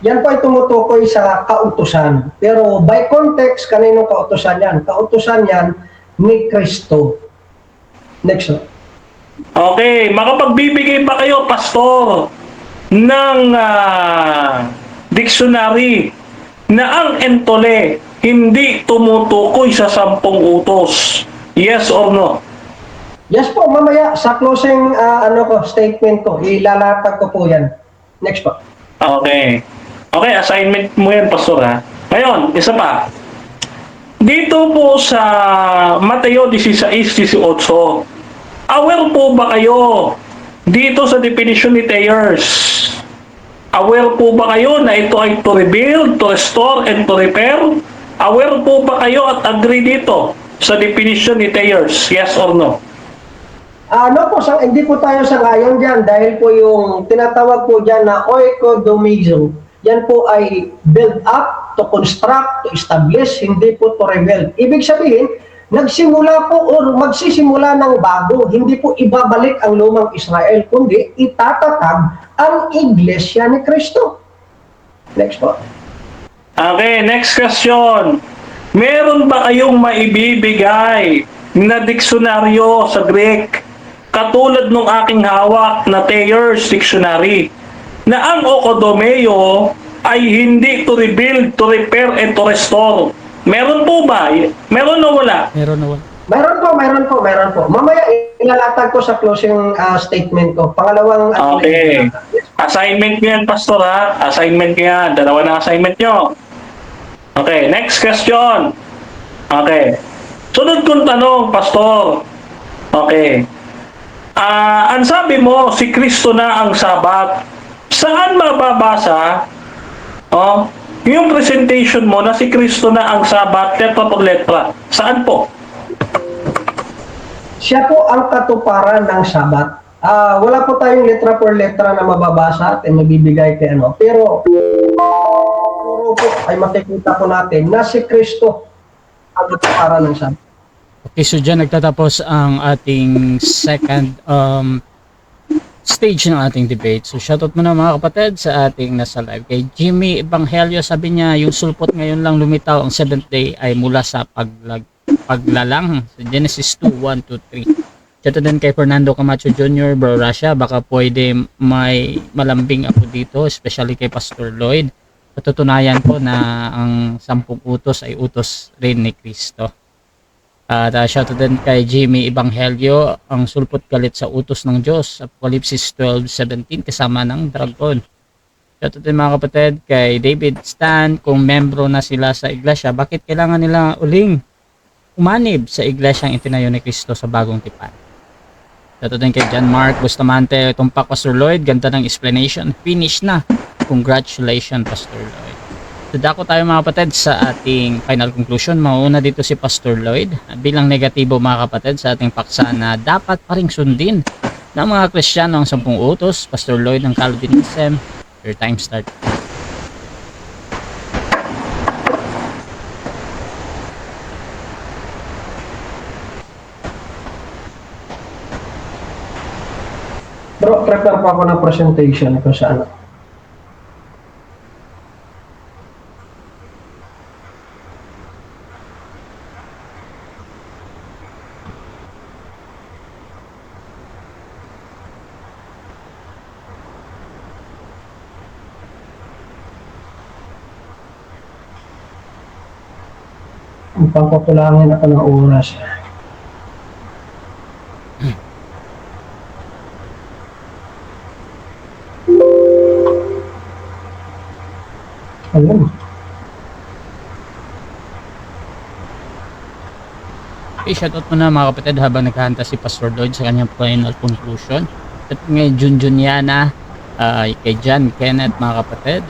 Yan po ay tumutukoy sa kautusan. Pero by context, kaninong kautusan yan? Kautusan yan ni Kristo. Next one. Okay, makapagbibigay ba kayo, Pastor, ng dictionary na ang entole hindi tumutukoy sa 10 utos? Yes or no? Yes po, mamaya sa closing statement ko, ilalatag ko po yan. Next po. Okay. Okay, assignment mo yan, Pastor, ha? Ngayon, isa pa. Dito po sa Mateo 16:18, aware po ba kayo dito sa definition ni Thayers? Aware po ba kayo na ito ay to rebuild, to restore, and to repair? Aware po ba kayo at agree dito sa definition ni Thayers? Yes or no? Hindi po tayo sa ngayon dyan dahil po yung tinatawag po dyan na oikodomism, yan po ay build up, to construct, to establish, hindi po to rebuild. Ibig sabihin, nagsimula po o magsisimula ng bago, hindi po ibabalik ang lumang Israel, kundi itatatag ang Iglesia ni Kristo. Next po. Okay, next question. Meron ba kayong maibibigay na diksyonaryo sa Greek katulad ng aking hawak na Thayer's Dictionary na ang okodomeo ay hindi to rebuild, to repair, and to restore? Meron po ba? Meron o wala? Meron na wala. Meron po. Mamaya ilalatag ko sa closing statement ko. Pangalawang Okay. Assignment nyo yan, Pastor, ha? Assignment nyo yan. Dalawa na assignment nyo. Okay, next question. Okay. Sunod kong tanong, Pastor. Okay. Ang sabi mo, si Kristo na ang Sabat. Saan mababasa yung presentation mo na si Kristo na ang Sabat, letra por letra? Saan po? Siya po ang katuparan ng Sabat. Wala po tayong letra per letra na mababasa at mabibigay kay ano. Pero puro po ay makikita po natin na si Kristo ang katuparan ng Sabat. Okay, so dyan nagtatapos ang ating second stage ng ating debate. So shoutout muna mga kapatid sa ating nasa live. Kay Jimmy Evangelio, sabi niya yung sulpot ngayon lang lumitaw, ang 7th day ay mula sa paglalang. So Genesis 2:1-3. Shoutout din kay Fernando Camacho Jr., Bro Russia, baka pwede may malambing ako dito, especially kay Pastor Lloyd. Patutunayan ko na ang 10 utos ay utos rin ni Kristo. At shoutout din kay Jimmy Evangelio, ang sulpot galit sa utos ng Diyos, Apocalypse 12:17, kasama ng dragon. Shoutout din mga kapatid kay David Stan, kung membro na sila sa iglesia, bakit kailangan nila uling umanib sa iglesyang itinayo ni Kristo sa bagong tipan? Shoutout din kay John Mark Bustamante. Tumpak, Pastor Lloyd. Ganda ng explanation. Finish na. Congratulations, Pastor Lloyd. Dadako tayo mga kapatid sa ating final conclusion. Mauna dito si Pastor Lloyd bilang negatibo mga kapatid sa ating paksa na dapat pa ring sundin ng mga Kristiyano ang 10 utos. Pastor Lloyd ng Calvinism. Your time start. Bro, prepare pa ako ng presentation ito sa ano. Pangkukulangin ako ng oras. Ayun. Okay, shoutout muna mga kapatid habang naghahanta si Pastor Lloyd sa kanyang final conclusion. At ngayon Junjuniana, kay John Kenneth mga kapatid,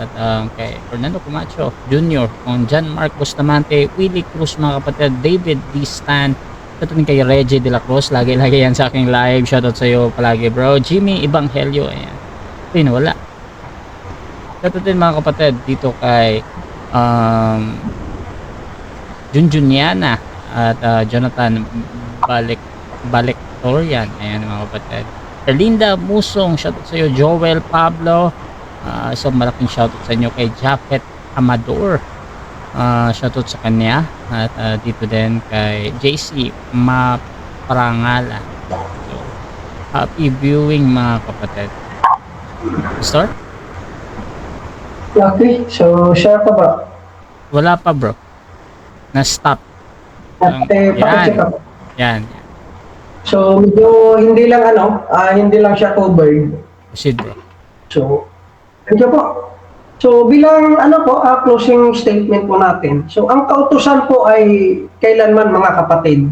at kay Fernando Camacho Jr., kung John Mark Bustamante, Willie Cruz mga kapatid, David D. Stan, shoutout din kay Reggie de la Cruz, lagi-lagi yan sa aking live, shoutout sa iyo palagi bro. Jimmy Ebanghelio, ayan, ay nawala. Shoutout din mga kapatid dito kay Junjuniana at Jonathan Baliktorian, ayan mga kapatid. Erlinda Musong, shoutout sa iyo. Joel Pablo, so malaking shoutout sa inyo. Kay Japet Amador, shoutout sa kanya. At dito din kay JC Maprangala. So, happy viewing mga kapatid. Start? Okay, so share ka ba? Wala pa bro. Na-stop. At pakicheck ako. Yan. So medyo hindi lang hindi lang siya covered. Proceed bro. So, thank you po. So bilang closing statement po natin. So ang kautusan po ay kailanman mga kapatid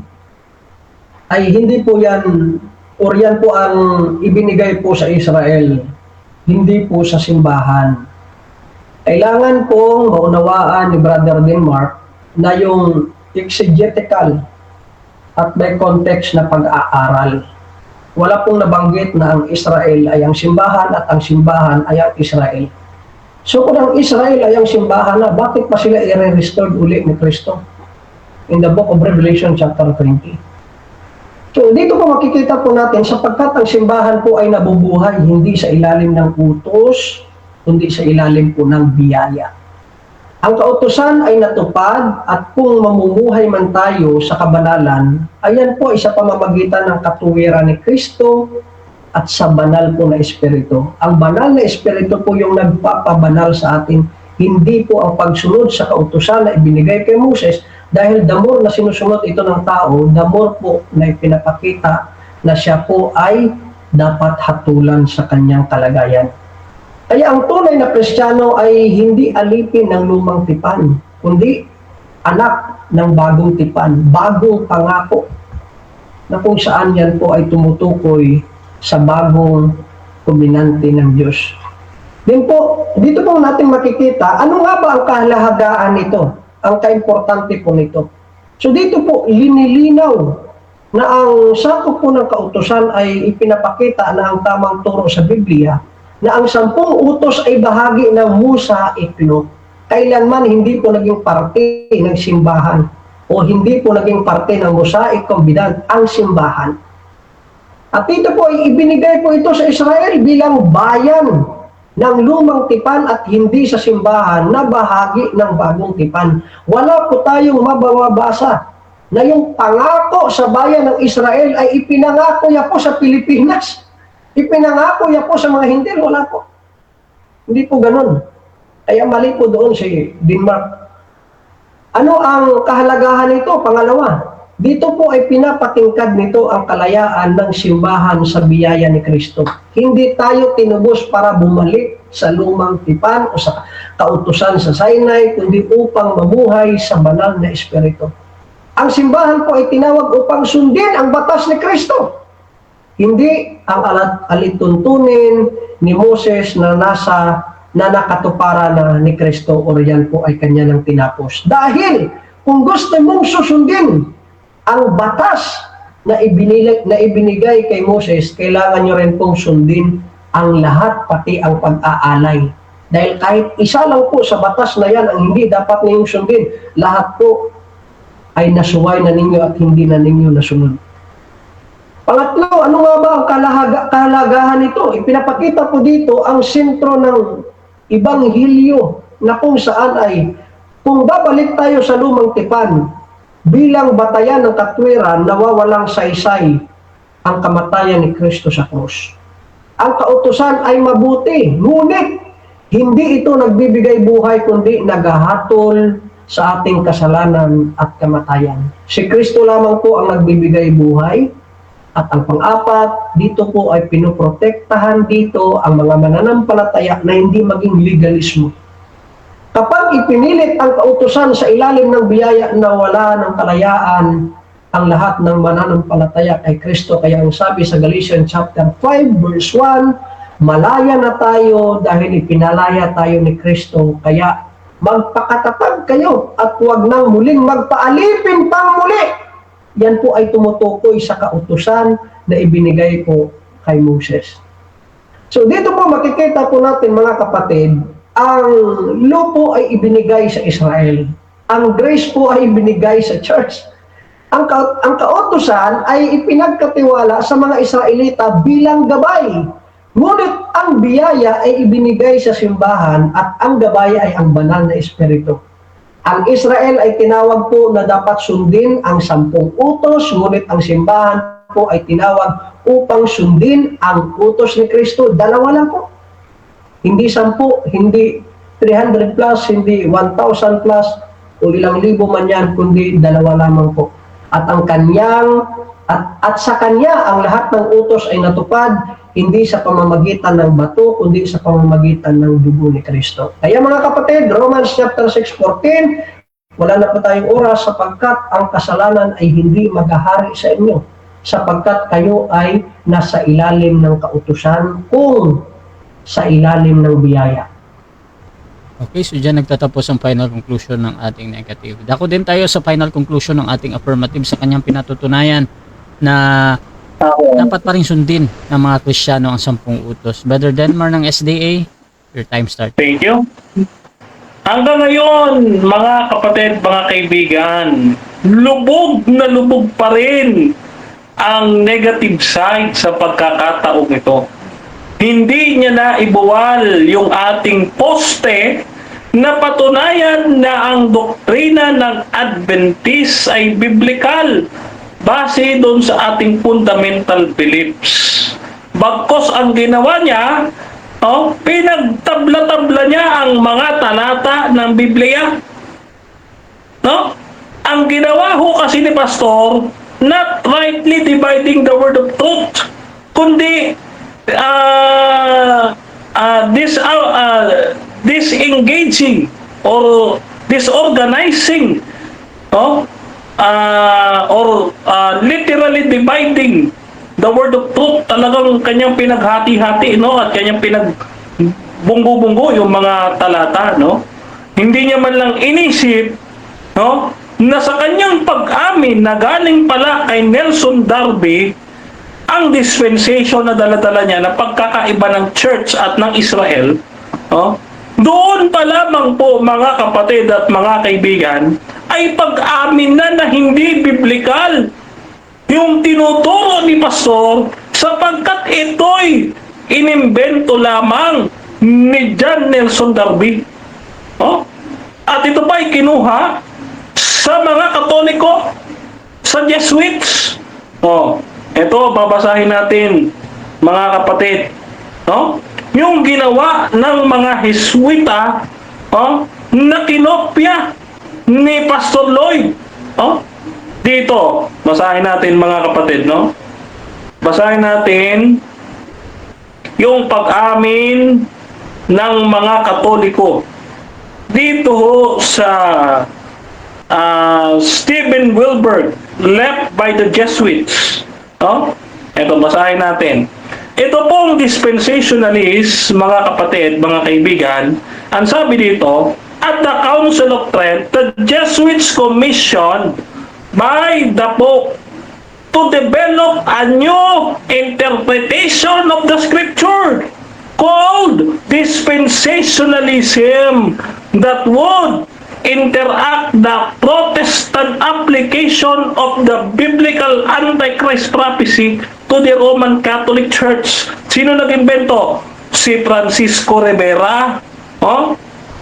ay hindi po yan po ang ibinigay po sa Israel. Hindi po sa simbahan. Kailangan pong maunawaan ni Brother Denmark na yung exegetical at may context na pag-aaral. Wala pong nabanggit na ang Israel ay ang simbahan at ang simbahan ay ang Israel. So kung ang Israel ay ang simbahan na, bakit pa sila i-restored uli ni Kristo? In the book of Revelation chapter 20. So dito po makikita po natin sapagkat ang simbahan po ay nabubuhay hindi sa ilalim ng utos, kundi sa ilalim po ng biyaya. Ang kautusan ay natupad at kung mamumuhay man tayo sa kabanalan, ayan po ay sa pamamagitan ng katuwiran ni Kristo at sa banal po na Espiritu. Ang banal na Espiritu po yung nagpapabanal sa atin, hindi po ang pagsunod sa kautusan na ibinigay kay Moses, dahil the more na sinusunod ito ng tao, the more po na ipinapakita na siya po ay dapat hatulan sa kanyang kalagayan. Kaya ang tunay na Kristiyano ay hindi alipin ng lumang tipan, kundi anak ng bagong tipan, bagong pangako, na kung saan yan po ay tumutukoy sa bagong kombinante ng Diyos. Din po, dito po natin makikita, ano nga ba ang kahalagaan nito? Ang kaimportante po nito. So dito po, linilinaw na ang sakop po ng kautusan ay ipinapakita na ang tamang turo sa Biblia, na ang 10 utos ay bahagi ng Musaiklo. Kailanman hindi po naging parte ng simbahan o hindi po naging parte ng Mosaic Covenant ang simbahan. At ito po ay ibinigay po ito sa Israel bilang bayan ng lumang tipan at hindi sa simbahan na bahagi ng bagong tipan. Wala po tayong mababasa na yung pangako sa bayan ng Israel ay ipinangako niya po sa Pilipinas. Ipinangako niya po sa mga Hintil, wala po. Hindi po ganun. Kaya mali po doon si Denmark. Ano ang kahalagahan nito? Pangalawa, dito po ay pinapatingkad nito ang kalayaan ng simbahan sa biyaya ni Kristo. Hindi tayo tinubos para bumalik sa lumang tipan o sa kautusan sa Sinai, kundi upang mamuhay sa banal na Espiritu. Ang simbahan po ay tinawag upang sundin ang batas ni Kristo. Hindi ang alituntunin ni Moses na nakatuparan na ni Kristo o yan po ay kanya nang tinapos. Dahil kung gusto mong susundin ang batas na ibinigay kay Moses, kailangan nyo rin pong sundin ang lahat, pati ang pag-aalay. Dahil kahit isa lang po sa batas na yan ang hindi dapat ninyong sundin, lahat po ay nasuway na ninyo at hindi na ninyo nasunod. Pangatlo, ano nga ba ang kahalagahan nito? Ipinapakita po dito ang sentro ng Ibanghilyo na kung saan ay, kung babalik tayo sa lumang tipan, bilang batayan ng katwiran, nawawalang saysay ang kamatayan ni Kristo sa krus. Ang kautusan ay mabuti, ngunit hindi ito nagbibigay buhay kundi naghahatol sa ating kasalanan at kamatayan. Si Kristo lamang po ang nagbibigay buhay. At ang pang-apat, dito po ay pinoprotektahan dito ang mga mananampalataya na hindi maging legalismo. Kapag ipinilit ang kautusan sa ilalim ng biyaya na wala ng kalayaan ang lahat ng mananampalataya kay Kristo, kaya ang sabi sa Galatians chapter 5 verse 1, malaya na tayo dahil ipinalaya tayo ni Kristo, kaya magpakatatag kayo at huwag nang muling magpaalipin pang muli. Yan po ay tumutukoy sa kautusan na ibinigay po kay Moses. So dito po makikita po natin mga kapatid, ang law po ay ibinigay sa Israel. Ang grace po ay ibinigay sa church. Ang kautusan ay ipinagkatiwala sa mga Israelita bilang gabay. Ngunit ang biyaya ay ibinigay sa simbahan at ang gabay ay ang banal na espiritu. Ang Israel ay tinawag po na dapat sundin ang 10 utos, ngunit ang simbahan po ay tinawag upang sundin ang utos ni Kristo. Dalawa lang po. Hindi 10, hindi 300 plus, hindi 1,000 plus, o ilang libo man yan, kundi dalawa lamang po. At ang kanyang, at sa kanya ang lahat ng utos ay natupad, hindi sa pamamagitan ng bato, kundi sa pamamagitan ng dugo ni Kristo. Kaya mga kapatid, Romans chapter 6:14, wala na po tayong oras sapagkat ang kasalanan ay hindi maghahari sa inyo, sapagkat kayo ay nasa ilalim ng kautusan kung sa ilalim ng biyaya. Okay, so dyan nagtatapos ang final conclusion ng ating negative. Dako din tayo sa final conclusion ng ating affirmative sa kanyang pinatutunayan na dapat pa rin sundin ng mga Kristiyano ang 10 utos. Brother Denmar ng SDA, your time starts. Thank you. Hanggang ngayon, mga kapatid, mga kaibigan, lubog na lubog pa rin ang negative side sa pagkakataong ito. Hindi niya na ibuwal yung ating poste na patunayan na ang doktrina ng Adventist ay biblical base doon sa ating fundamental beliefs. Bagkos ang ginawa niya, pinagtabla-tabla niya ang mga talata ng Biblia. No? Ang ginawa ho kasi ni Pastor, not rightly dividing the word of truth, kundi disengaging or disorganizing, literally dividing the word of truth. Talagang kanyang pinaghati-hati, at kanyang pinagbunggo-bunggo yung mga talata, Hindi niya man lang inisip, na sa kanyang pag-amin na galing pala kay Nelson Darby ang dispensation na dala-dala niya na pagkakaiba ng church at ng Israel, doon pa lamang po mga kapatid at mga kaibigan ay pag-amin na hindi biblikal yung tinuturo ni Pastor, sapagkat ito'y inimbento lamang ni John Nelson Darby. At ito pa ay kinuha sa mga Katoliko, sa Jesuits. Ito, babasahin natin, mga kapatid. Yung ginawa ng mga Jesuita na kinopya ni Pastor Lloyd. Dito, basahin natin mga kapatid, Basahin natin yung pag-amin ng mga Katoliko. Dito sa Stephen Wilberg, left by the Jesuits. Ito, basahin natin. Ito pong dispensationalist, mga kapatid, mga kaibigan, ang sabi dito, at the Council of Trent, the Jesuits commissioned by the Pope to develop a new interpretation of the Scripture called dispensationalism that would interact the Protestant application of the biblical Antichrist prophecy to the Roman Catholic Church. Sino nag-invento? Si Francisco Rivera,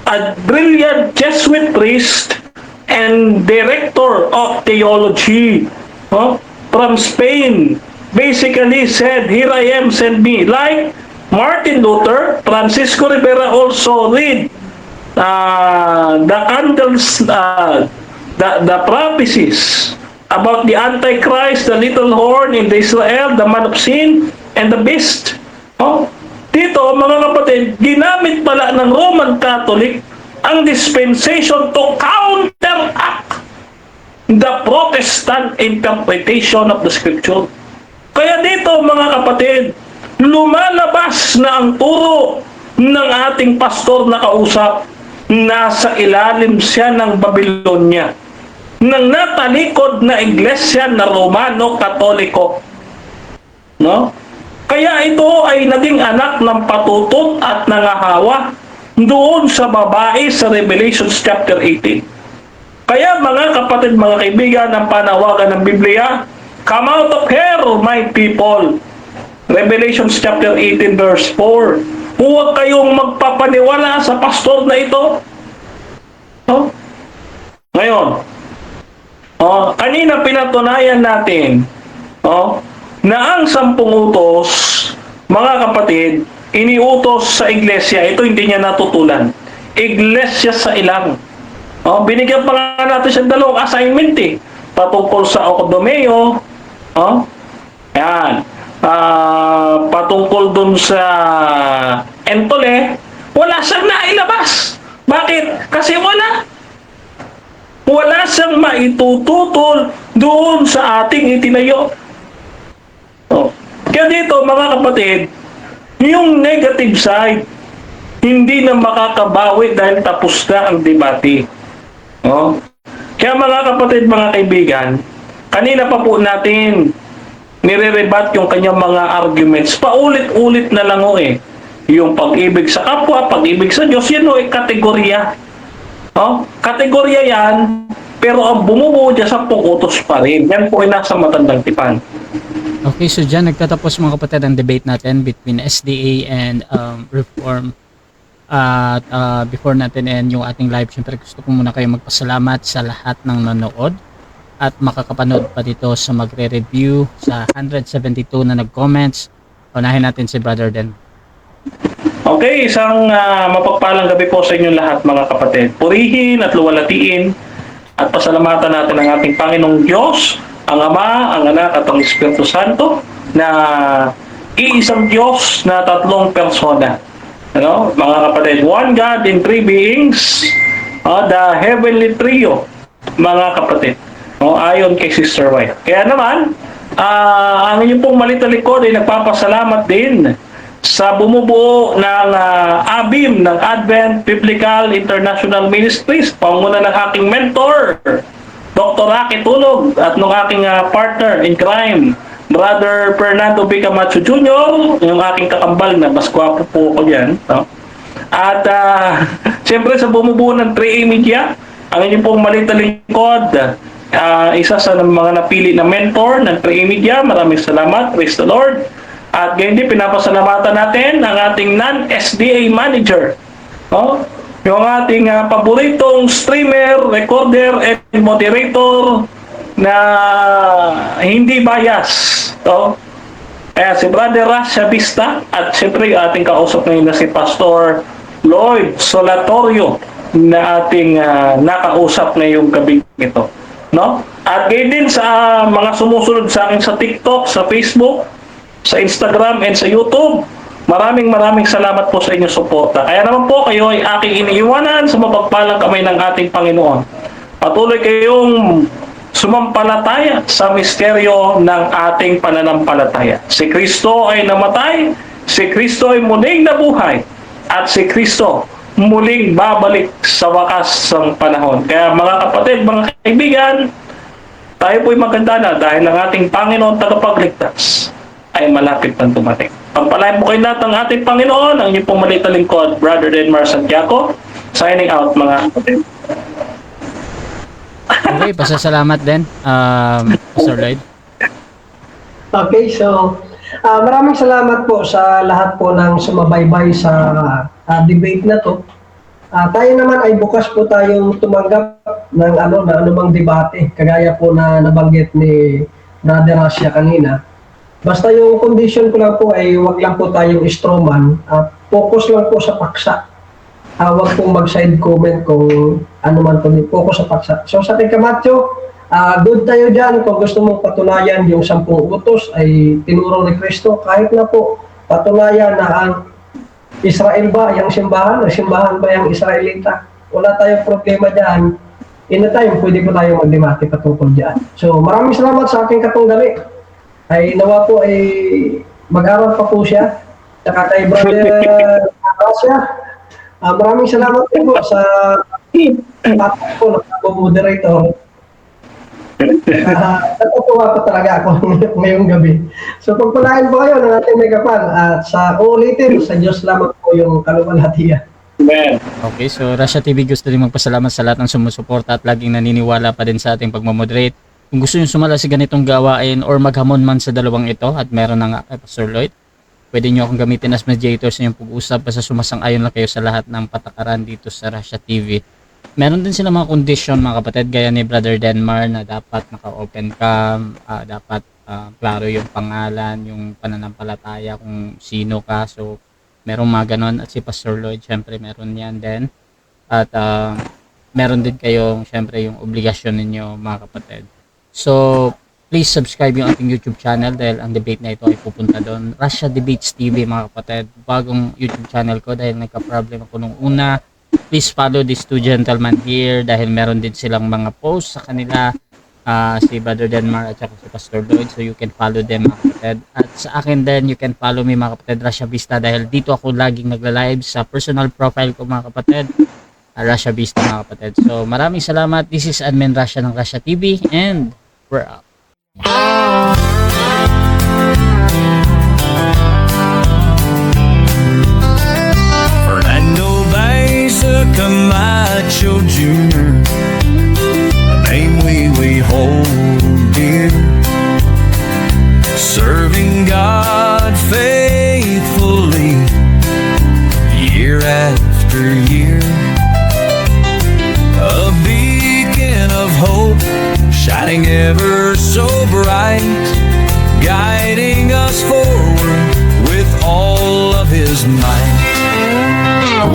a brilliant Jesuit priest and director of theology from Spain. Basically said, "Here I am, send me." Like Martin Luther, Francisco Rivera also read the candles, the prophecies about the Antichrist, the little horn in the Israel, the man of sin, and the beast. Dito, mga kapatid, ginamit pala ng Roman Catholic ang dispensation to counteract the Protestant interpretation of the Scripture. Kaya dito, mga kapatid, lumalabas na ang turo ng ating pastor na kausap. Nasa ilalim siya ng Babylonia, ng natalikod na iglesia na Romano-Katoliko. No? Kaya ito ay naging anak ng patutot at nangahawa doon sa babae sa Revelation chapter 18. Kaya mga kapatid, mga kaibigan, ang panawagan ng Biblia, "Come out of her, my people." Revelation chapter 18 verse 4. Huwag kayong magpapaniwala sa pastor na ito. Ngayon, kanina pinatunayan natin na ang 10 utos, mga kapatid, iniutos sa iglesia. Ito hindi niya natutulan. Iglesia sa ilang. Binigyan pa nga natin siya 2 assignment patungkol sa Okodomeo. Yan. Patungkol dun sa Entole, wala siyang nailabas. Bakit? Kasi wala siyang maitututol doon sa ating itinayo. Kaya dito, mga kapatid, yung negative side, hindi na makakabawi dahil tapos na ang debate. Kaya mga kapatid, mga kaibigan, kanina pa po natin nire-rebat yung kanyang mga arguments. Paulit-ulit na lang yung pag-ibig sa kapwa, pag-ibig sa Diyos, yan kategorya. Kategorya yan, pero ang bumubuo dyan sa utos pa rin. Yan po ay nasa matandang tipan. Okay, so dyan nagtatapos mga kapatid ang debate natin between SDA and Reform. At before natin end yung ating live, syempre gusto ko muna kayo magpasalamat sa lahat ng nanood at makakapanood pa dito sa magre-review sa 172 na nag-comments. Unahin natin si Brother Den. Okay, isang mapagpalang gabi po sa inyong lahat, mga kapatid. Purihin at luwalhatiin at pasalamatan natin ang ating Panginoong Diyos, ang Ama, ang Anak at ang Espiritu Santo, na iisang Diyos na 3 persona. Mga kapatid, one God in 3 beings, the heavenly trio, mga kapatid. Ayon kay Sister White. Kaya naman, ang inyong pong malitalikod ay nagpapasalamat din sa bumubuo ng ABIM ng Advent Biblical International Ministries, panguna ng aking mentor, Dr. Rocky Tulog, at ng aking partner in crime, Brother Fernando B. Camacho Jr., yung aking kakambal na mas gwapo po ko yan. At siyempre sa bumubuo ng 3A Media, ang inyong pong malitalikod, isa sa mga napili na mentor ng 3A Media. Maraming salamat, praise the Lord. At ganyan din, pinapasalamatan natin ang ating non-SDA manager, yung ating paboritong streamer, recorder, and moderator na hindi bias. Kaya si Brother Rasha Vista, at siyempre ating kausap ngayon na si Pastor Lloyd Solatorio na ating nakausap ngayong gabi ito. At gayon din sa mga sumusunod sa akin sa TikTok, sa Facebook, sa Instagram, and sa YouTube, maraming salamat po sa inyong suporta. Kaya naman po kayo ay aking iniiwanan sa mapagpalang kamay ng ating Panginoon. Patuloy kayong sumampalataya sa misteryo ng ating pananampalataya. Si Kristo ay namatay, si Kristo ay muling nabuhay, at si Kristo muling babalik sa wakas ng panahon. Kaya mga kapatid, mga kaibigan, tayo po'y maganda na dahil ang ating Panginoon tagapagligtas ay malapit nang dumating. Pagpalain po kayo lahat ng ating Panginoon, ang inyong pong maliit na lingkod, Brother Denmar Santiago, signing out mga kapatid. Okay, pasasalamat din, Pastor Lloyd. Okay, so maraming salamat po sa lahat po ng sumabaybay sa debate na to. Tayo naman ay bukas po tayong tumanggap ng na anumang debate, kagaya po na nabanggit ni Brother Rasya kanina. Basta yung condition ko lang po ay wag lang po tayong strawman, focus lang po sa paksa. Huwag pong mag-side comment kung ano man po, focus sa paksa. So sa ating Kamacho, good tayo dyan kung gusto mong patunayan yung 10 utos ay tinuro ni Kristo. Kahit na po patunayan na ang Israel ba yung simbahan o simbahan ba yung Israelita, wala tayong problema dyan. In the time, pwede po tayo magdebate patungkol dyan. So maraming salamat sa aking katunggali. Ay nawa po ay mag-aral pa po siya. Saka kay Brother Rasya, maraming salamat po sa tapos po ng moderator. Natutuwa po talaga ako ngayong gabi. So pagpalain po kayo ng ating Megapan at sa ulitin, sa Diyos lamang po yung kaluwalhatian. Amen. Okay, so Rasha TV gusto rin magpasalamat sa lahat ng sumusuporta at laging naniniwala pa din sa ating pagmamoderate. Kung gusto nyo sumala sa ganitong gawain or maghamon man sa dalawang ito at meron na nga kay Pastor Lloyd, pwede nyo akong gamitin as mediator sa inyong pag-usap basta sumasang-ayon lang kayo sa lahat ng patakaran dito sa Rasha TV. Meron din sila mga condition mga kapatid gaya ni Brother Denmar na dapat naka-open cam, dapat klaro yung pangalan, yung pananampalataya kung sino ka. So meron mga ganon at si Pastor Lloyd syempre meron yan din. At meron din kayong syempre yung obligasyon ninyo mga kapatid. So please subscribe yung ating YouTube channel dahil ang debate na ito ay pupunta doon. Rasha Debates TV mga kapatid. Bagong YouTube channel ko dahil nagka-problem ako nung una. Please follow these two gentlemen here dahil meron din silang mga posts sa kanila. Si Brother Denmar at saka si Pastor Lloyd. So you can follow them mga kapatid. At sa akin din you can follow me mga kapatid, Rasha Vista, dahil dito ako laging nagla-live sa personal profile ko mga kapatid. Rasha Vista mga kapatid. So maraming salamat. This is Admin Rasha ng Rasha TV and we're out. Fernando Baeza Camacho Jr., a name we hold dear, serving God faithfully year after year, a beacon of hope shining ever so bright, guiding us forward with all of his might.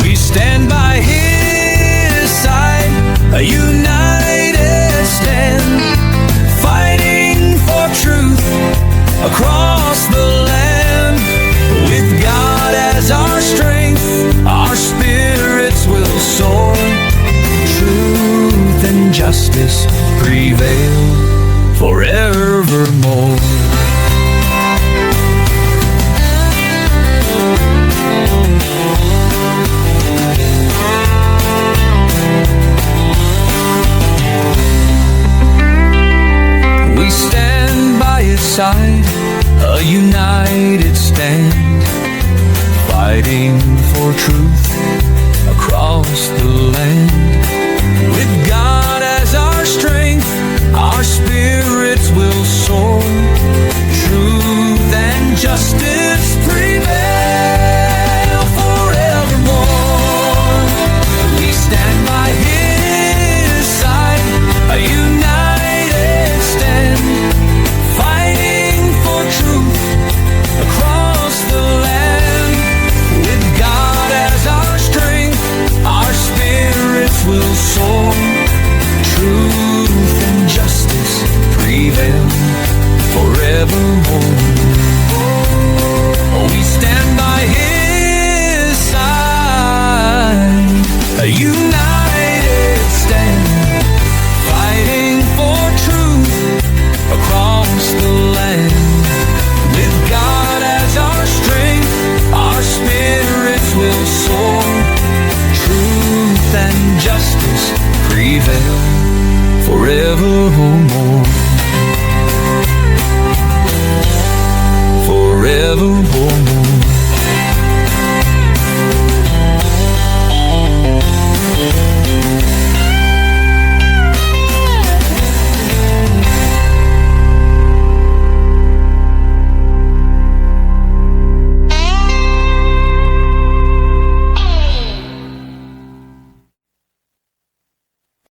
We stand by his side, a united stand, fighting for truth across the land. With God as our strength, our spirits will soar. Truth and justice prevail forevermore. We stand by his side, a united stand, fighting for truth across the land. With God as our strength, our spirits will soar. Truth and justice prevail forevermore. We stand by his side, a united stand, fighting for truth across the land. With God as our strength, will soar. Truth and justice prevail forevermore. Forevermore.